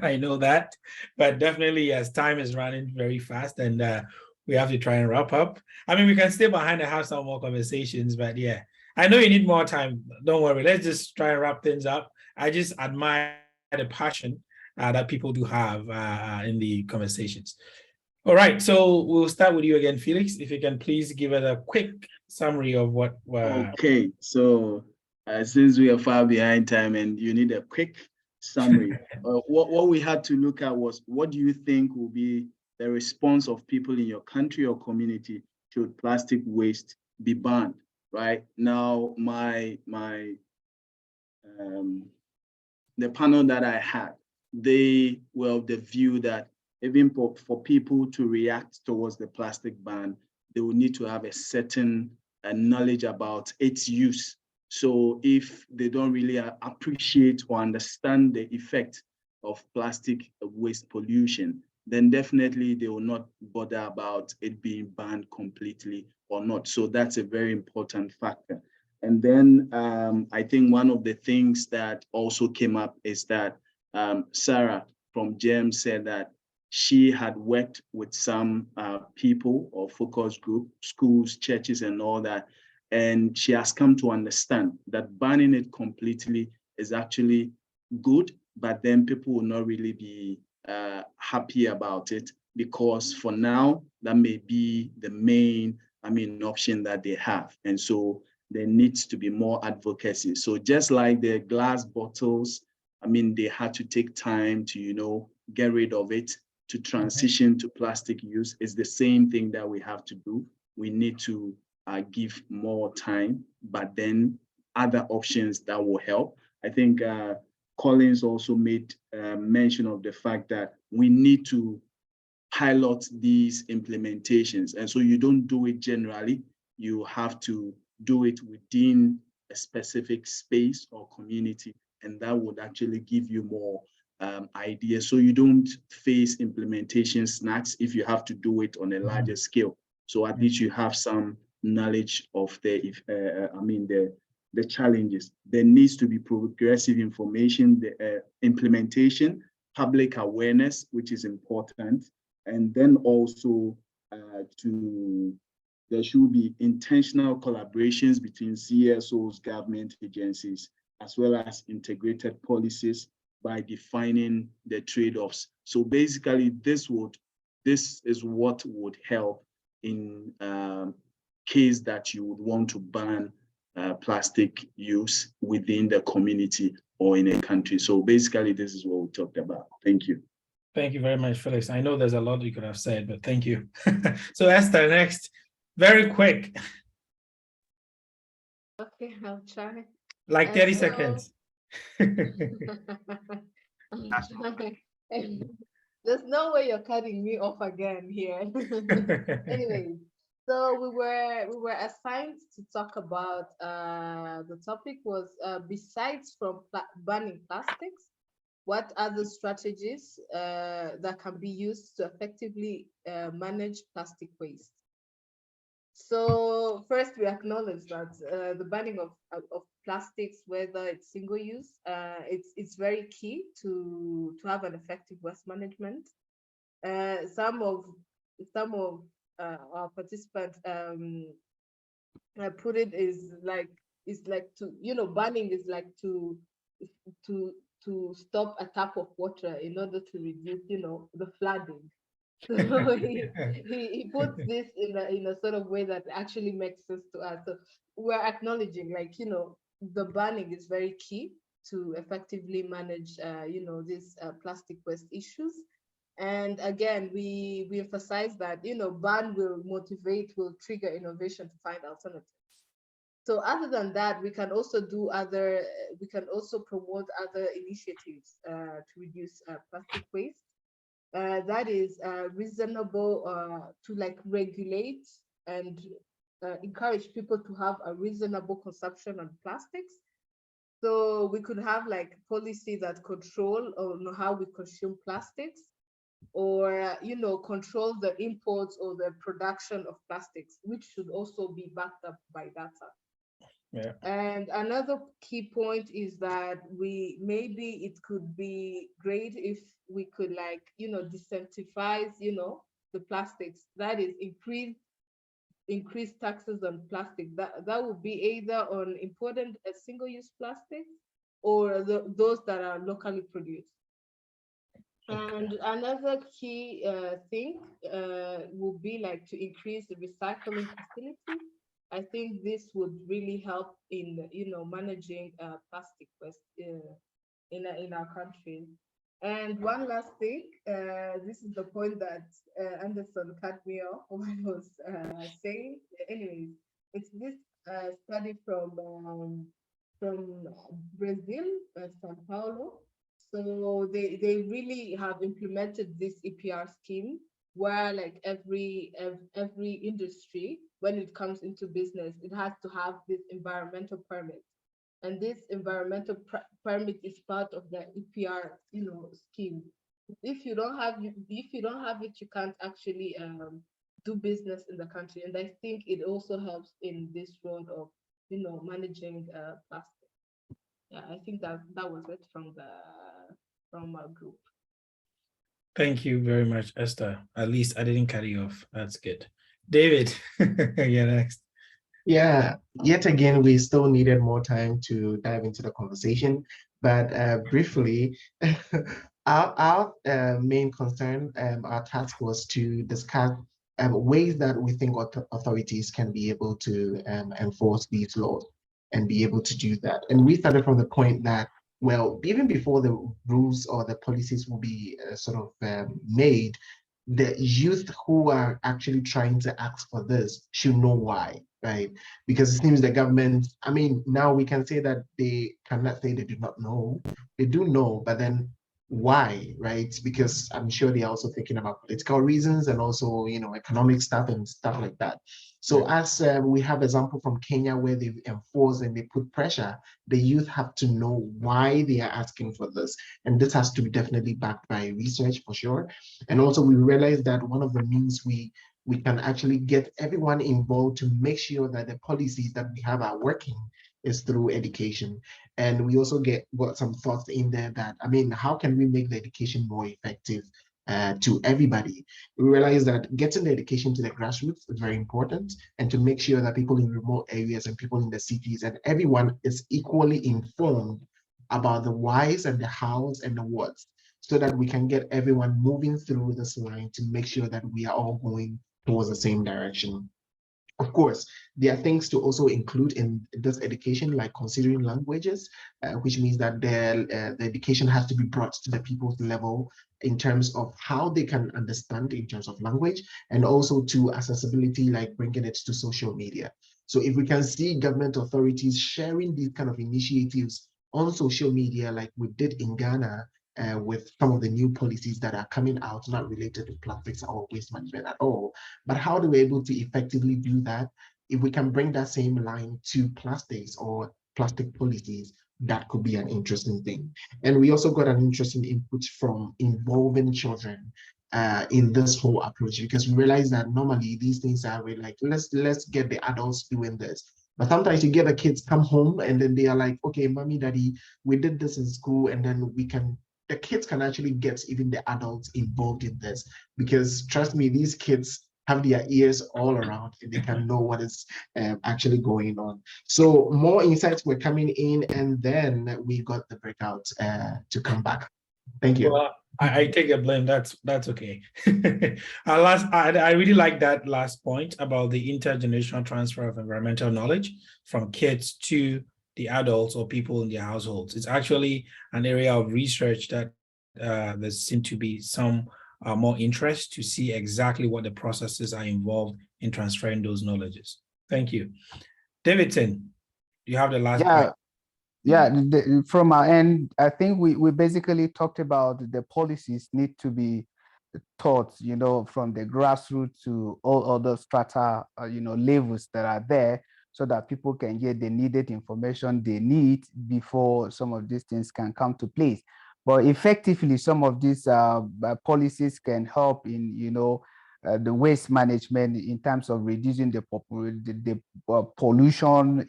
I know that, but definitely, yes, time is running very fast, and we have to try and wrap up. I mean, we can stay behind and have some more conversations, but yeah, I know you need more time. Don't worry. Let's just try and wrap things up. I just admire the passion that people do have in the conversations. All right, so we'll start with you again, Felix. If you can please give us a quick summary of what. Okay, so since we are far behind time and you need a quick summary, what we had to look at was, what do you think will be the response of people in your country or community should plastic waste be banned? Right now, the panel that I had, they were of the view that even for people to react towards the plastic ban, they will need to have a certain knowledge about its use. So if they don't really appreciate or understand the effect of plastic waste pollution, then definitely they will not bother about it being banned completely or not. So that's a very important factor. And then I think one of the things that also came up is that Sarah from GEM said that she had worked with some people or focus group, schools, churches, and all that. And she has come to understand that banning it completely is actually good, but then people will not really be happy about it, because for now, that may be the main, option that they have. And so there needs to be more advocacy. So just like the glass bottles, they had to take time to, get rid of it, to transition to plastic use. Is the same thing that we have to do. We need to give more time, but then other options that will help. I think Collins also made mention of the fact that we need to pilot these implementations. And so you don't do it generally, you have to do it within a specific space or community, and that would actually give you more ideas. So you don't face implementation snacks if you have to do it on a larger scale. So at least you have some knowledge of the challenges. There needs to be progressive information, the implementation, public awareness, which is important. And then also there should be intentional collaborations between CSOs, government agencies, as well as integrated policies by defining the trade-offs. So basically, this is what would help in case that you would want to ban plastic use within the community or in a country. So basically, this is what we talked about. Thank you. Thank you very much, Felix. I know there's a lot you could have said, but thank you. So Esther, next, very quick. Okay, I'll try. Like 30 seconds. There's no way you're cutting me off again here. Anyway, so we were assigned to talk about the topic was besides from banning plastics, what other strategies that can be used to effectively manage plastic waste? So first, we acknowledge that the banning of plastics, whether it's single use, it's very key to have an effective waste management. Some of our participants put it is like to banning is like to stop a tap of water in order to reduce the flooding. So he puts this in a sort of way that actually makes sense to us. So we're acknowledging, the banning is very key to effectively manage, these plastic waste issues. And again, we emphasize that, ban will motivate, will trigger innovation to find alternatives. So other than that, we can also promote other initiatives to reduce plastic waste. That is reasonable to regulate and encourage people to have a reasonable consumption of plastics. So we could have policy that control on how we consume plastics, or control the imports or the production of plastics, which should also be backed up by data. Yeah. And another key point is that maybe it could be great if we could, like, decentivize, the plastics. That is, increase taxes on plastic. That would be either on imported single-use plastics or those that are locally produced. And another key thing would be like to increase the recycling facilities. I think this would really help in managing plastic waste in our country. And one last thing, this is the point that Anderson cut me off when I was saying. Anyways, it's this study from Brazil, Sao Paulo. So they really have implemented this EPR scheme where, like, every industry, when it comes into business, it has to have this environmental permit. And this environmental permit is part of the EPR, scheme. If you don't have it, you can't actually do business in the country. And I think it also helps in this role of, managing plastic. Yeah, I think that was it from our group. Thank you very much, Esther. At least I didn't cut you off. That's good. David, you're next. Yeah, yet again, we still needed more time to dive into the conversation, but briefly, our main concern, our task was to discuss ways that we think authorities can be able to enforce these laws and be able to do that. And we started from the point that, well, even before the rules or the policies will be made, the youth who are actually trying to ask for this should know why, right? Because it seems the government, I mean, now we can say that they cannot say they do not know. They do know, but then why, right? Because I'm sure they're also thinking about political reasons and also, economic stuff and stuff like that. So as we have example from Kenya where they've enforced and they put pressure, the youth have to know why they are asking for this. And this has to be definitely backed by research for sure. And also we realize that one of the means we can actually get everyone involved to make sure that the policies that we have are working is through education. And we also got some thoughts in there that, I mean, how can we make the education more effective to everybody? We realize that getting the education to the grassroots is very important, and to make sure that people in remote areas and people in the cities and everyone is equally informed about the whys and the hows and the whats, so that we can get everyone moving through this line to make sure that we are all going towards the same direction. Of course, there are things to also include in this education, like considering languages, which means that the education has to be brought to the people's level in terms of how they can understand in terms of language, and also to accessibility, like bringing it to social media. So if we can see government authorities sharing these kind of initiatives on social media, like we did in Ghana, with some of the new policies that are coming out, not related to plastics or waste management at all. But how do we able to effectively do that? If we can bring that same line to plastics or plastic policies, that could be an interesting thing. And we also got an interesting input from involving children in this whole approach, because we realize that normally these things are really like, let's get the adults doing this. But sometimes you get the kids come home and then they are like, okay, mommy, daddy, we did this in school, and then the kids can actually get even the adults involved in this, because trust me, these kids have their ears all around and they can know what is actually going on. So more insights were coming in, and then we got the breakout to come back. Thank you. Well, I take the blame. That's okay. I really like that last point about the intergenerational transfer of environmental knowledge from kids to the adults or people in their households. It's actually an area of research that there seems to be some more interest to see exactly what the processes are involved in transferring those knowledges. Thank you. Davidson, you have the last point. Yeah, from our end, I think we basically talked about the policies need to be taught, from the grassroots to all other strata, levels that are there, so that people can get the needed information they need before some of these things can come to place. But effectively, some of these policies can help in, the waste management in terms of reducing the pollution,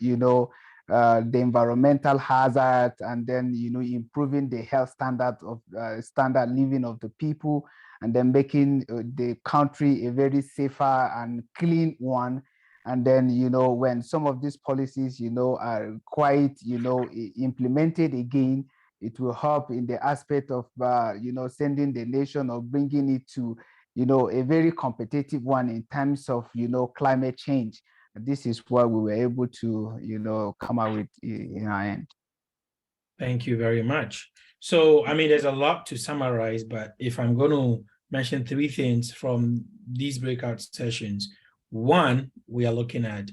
the environmental hazards, and then, improving the health standard of standard living of the people, and then making the country a very safer and clean one. And then, when some of these policies, are quite, implemented again, it will help in the aspect of, sending the nation or bringing it to, a very competitive one in terms of, climate change. This is what we were able to, come out with in our end. Thank you very much. So, I mean, there's a lot to summarize, but if I'm going to mention 3 things from these breakout sessions, one, we are looking at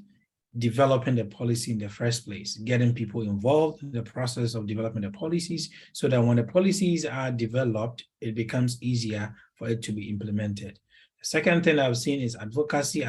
developing the policy in the first place, getting people involved in the process of developing the policies so that when the policies are developed, it becomes easier for it to be implemented. The second thing I've seen is advocacy,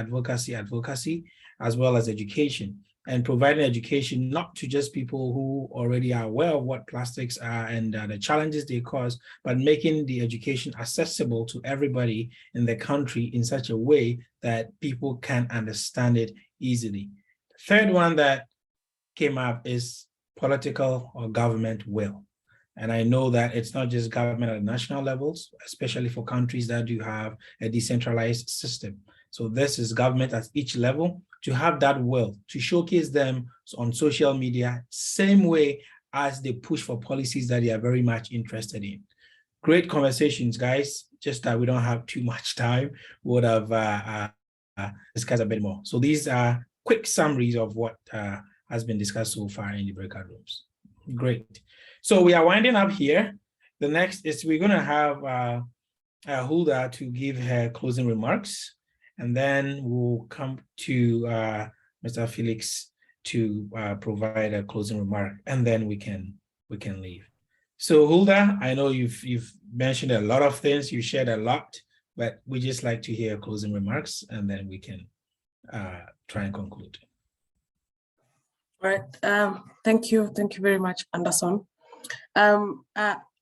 as well as education, and providing education not to just people who already are aware of what plastics are and the challenges they cause, but making the education accessible to everybody in the country in such a way that people can understand it easily. The third one that came up is political or government will. And I know that it's not just government at national levels, especially for countries that do have a decentralized system. So this is government at each level to have that will, to showcase them on social media, same way as they push for policies that they are very much interested in. Great conversations, guys. Just that we don't have too much time, we would have discussed a bit more. So these are quick summaries of what has been discussed so far in the breakout rooms. Great. So we are winding up here. The next is we're going to have Hulda to give her closing remarks, and then we'll come to Mr. Felix to provide a closing remark, and then we can leave. So Hulda, I know you've mentioned a lot of things, you shared a lot, but we just like to hear closing remarks, and then we can try and conclude. All right. Thank you very much, Anderson.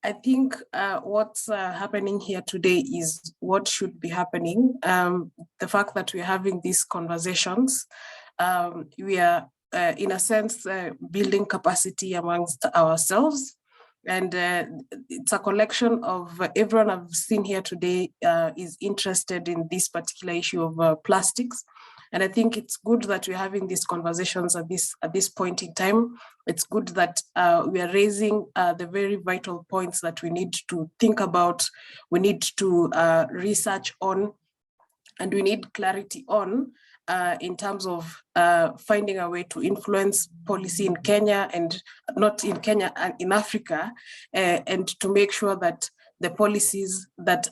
I think what's happening here today is what should be happening. The fact that we're having these conversations, we are, in a sense, building capacity amongst ourselves. And it's a collection of everyone I've seen here today is interested in this particular issue of plastics. And I think it's good that we're having these conversations at this point in time. It's good that we are raising the very vital points that we need to think about, we need to research on, and we need clarity on in terms of finding a way to influence policy in Kenya, and not in Kenya, and in Africa, and to make sure that the policies that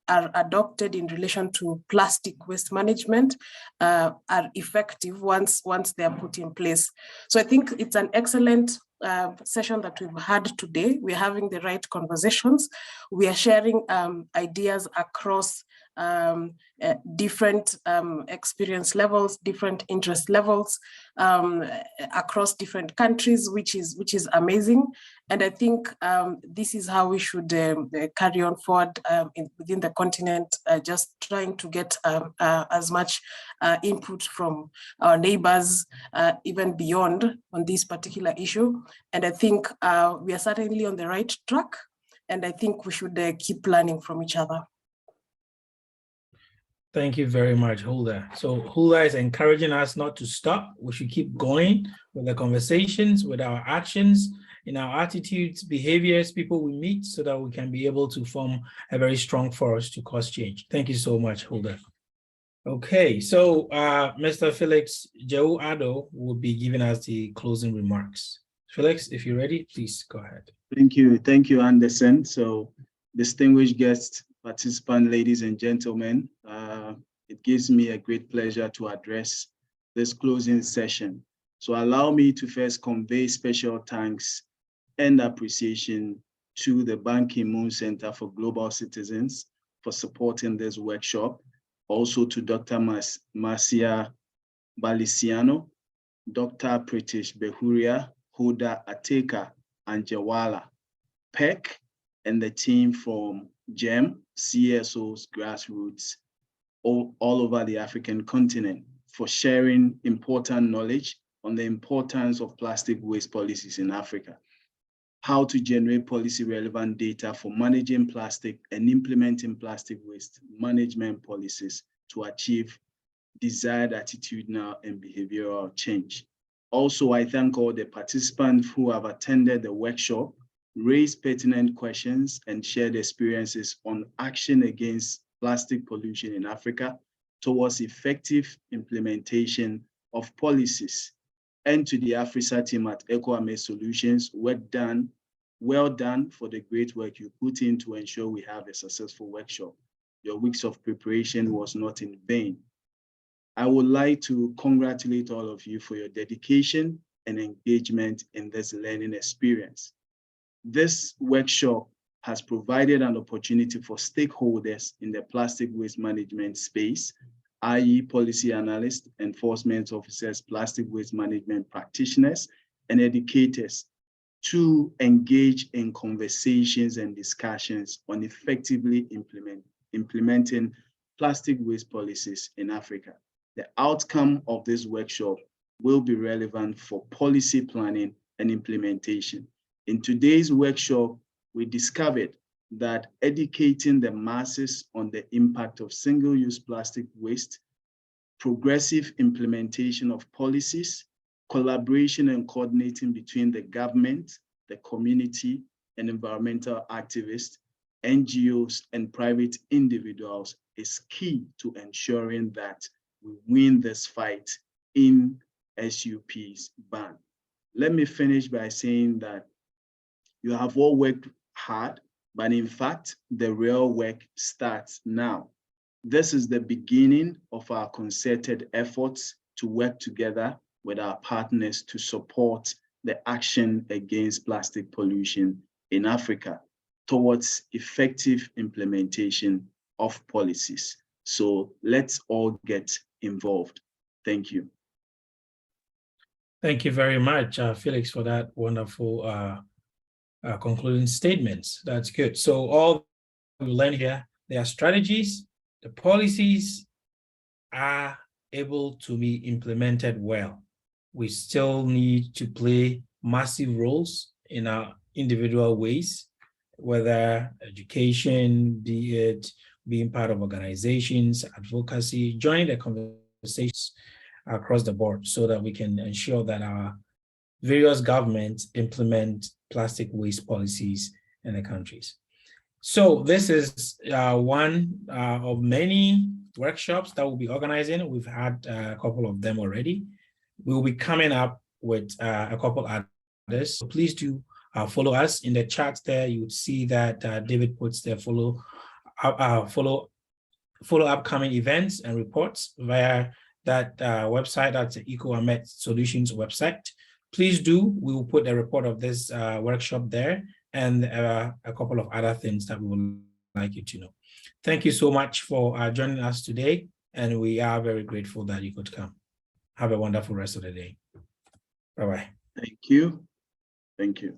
are adopted in relation to plastic waste management are effective once they are put in place. So I think it's an excellent session that we've had today. We're having the right conversations. We are sharing ideas across different experience levels, different interest levels, across different countries, which is amazing. And I think this is how we should carry on forward within the continent, just trying to get as much input from our neighbors, even beyond on this particular issue. And I think we are certainly on the right track, and I think we should keep learning from each other. Thank you very much, Hulda. So Hulda is encouraging us not to stop. We should keep going with the conversations, with our actions, in our attitudes, behaviors, people we meet, so that we can be able to form a very strong force to cause change. Thank you so much, Hulda. Okay, so Mr. Felix Ado will be giving us the closing remarks. Felix, if you're ready, please go ahead. Thank you, Anderson. So distinguished guests, participants, ladies and gentlemen, it gives me a great pleasure to address this closing session. So allow me to first convey special thanks and appreciation to the Ban Ki-moon Center for Global Citizens for supporting this workshop. Also to Dr. Marcia Baliciano, Dr. Pratish Behuria, Huda Ateka, and Jawala, Peck, and the team from GEM, CSO's grassroots, all over the African continent, for sharing important knowledge on the importance of plastic waste policies in Africa, how to generate policy-relevant data for managing plastic and implementing plastic waste management policies to achieve desired attitudinal and behavioral change. Also, I thank all the participants who have attended the workshop, raised pertinent questions, and shared experiences on action against plastic pollution in Africa towards effective implementation of policies. And to the AFRICER team at EcoAme Solutions, well done for the great work you put in to ensure we have a successful workshop. Your weeks of preparation was not in vain. I would like to congratulate all of you for your dedication and engagement in this learning experience. This workshop has provided an opportunity for stakeholders in the plastic waste management space, i.e. policy analysts, enforcement officers, plastic waste management practitioners, and educators to engage in conversations and discussions on effectively implementing plastic waste policies in Africa. The outcome of this workshop will be relevant for policy planning and implementation. In today's workshop, we discovered that educating the masses on the impact of single-use plastic waste, progressive implementation of policies, collaboration and coordinating between the government, the community, and environmental activists, NGOs, and private individuals is key to ensuring that we win this fight in SUP's ban. Let me finish by saying that you have all worked hard, but in fact, the real work starts now. This is the beginning of our concerted efforts to work together with our partners to support the action against plastic pollution in Africa towards effective implementation of policies. So let's all get involved. Thank you. Thank you very much, Felix, for that wonderful concluding statements. That's good. So all we learned here, there are strategies, the policies are able to be implemented well. We still need to play massive roles in our individual ways, whether education, be it being part of organizations, advocacy, joining the conversations across the board so that we can ensure that our various governments implement plastic waste policies in the countries. So this is one of many workshops that we'll be organizing. We've had a couple of them already. We'll be coming up with a couple others. So please do follow us in the chat there. You would see that David puts there follow upcoming events and reports via that website. That's the EcoAme Solutions website. Please do. We will put a report of this workshop there and a couple of other things that we would like you to know. Thank you so much for joining us today, and we are very grateful that you could come. Have a wonderful rest of the day. Bye-bye. Thank you. Thank you.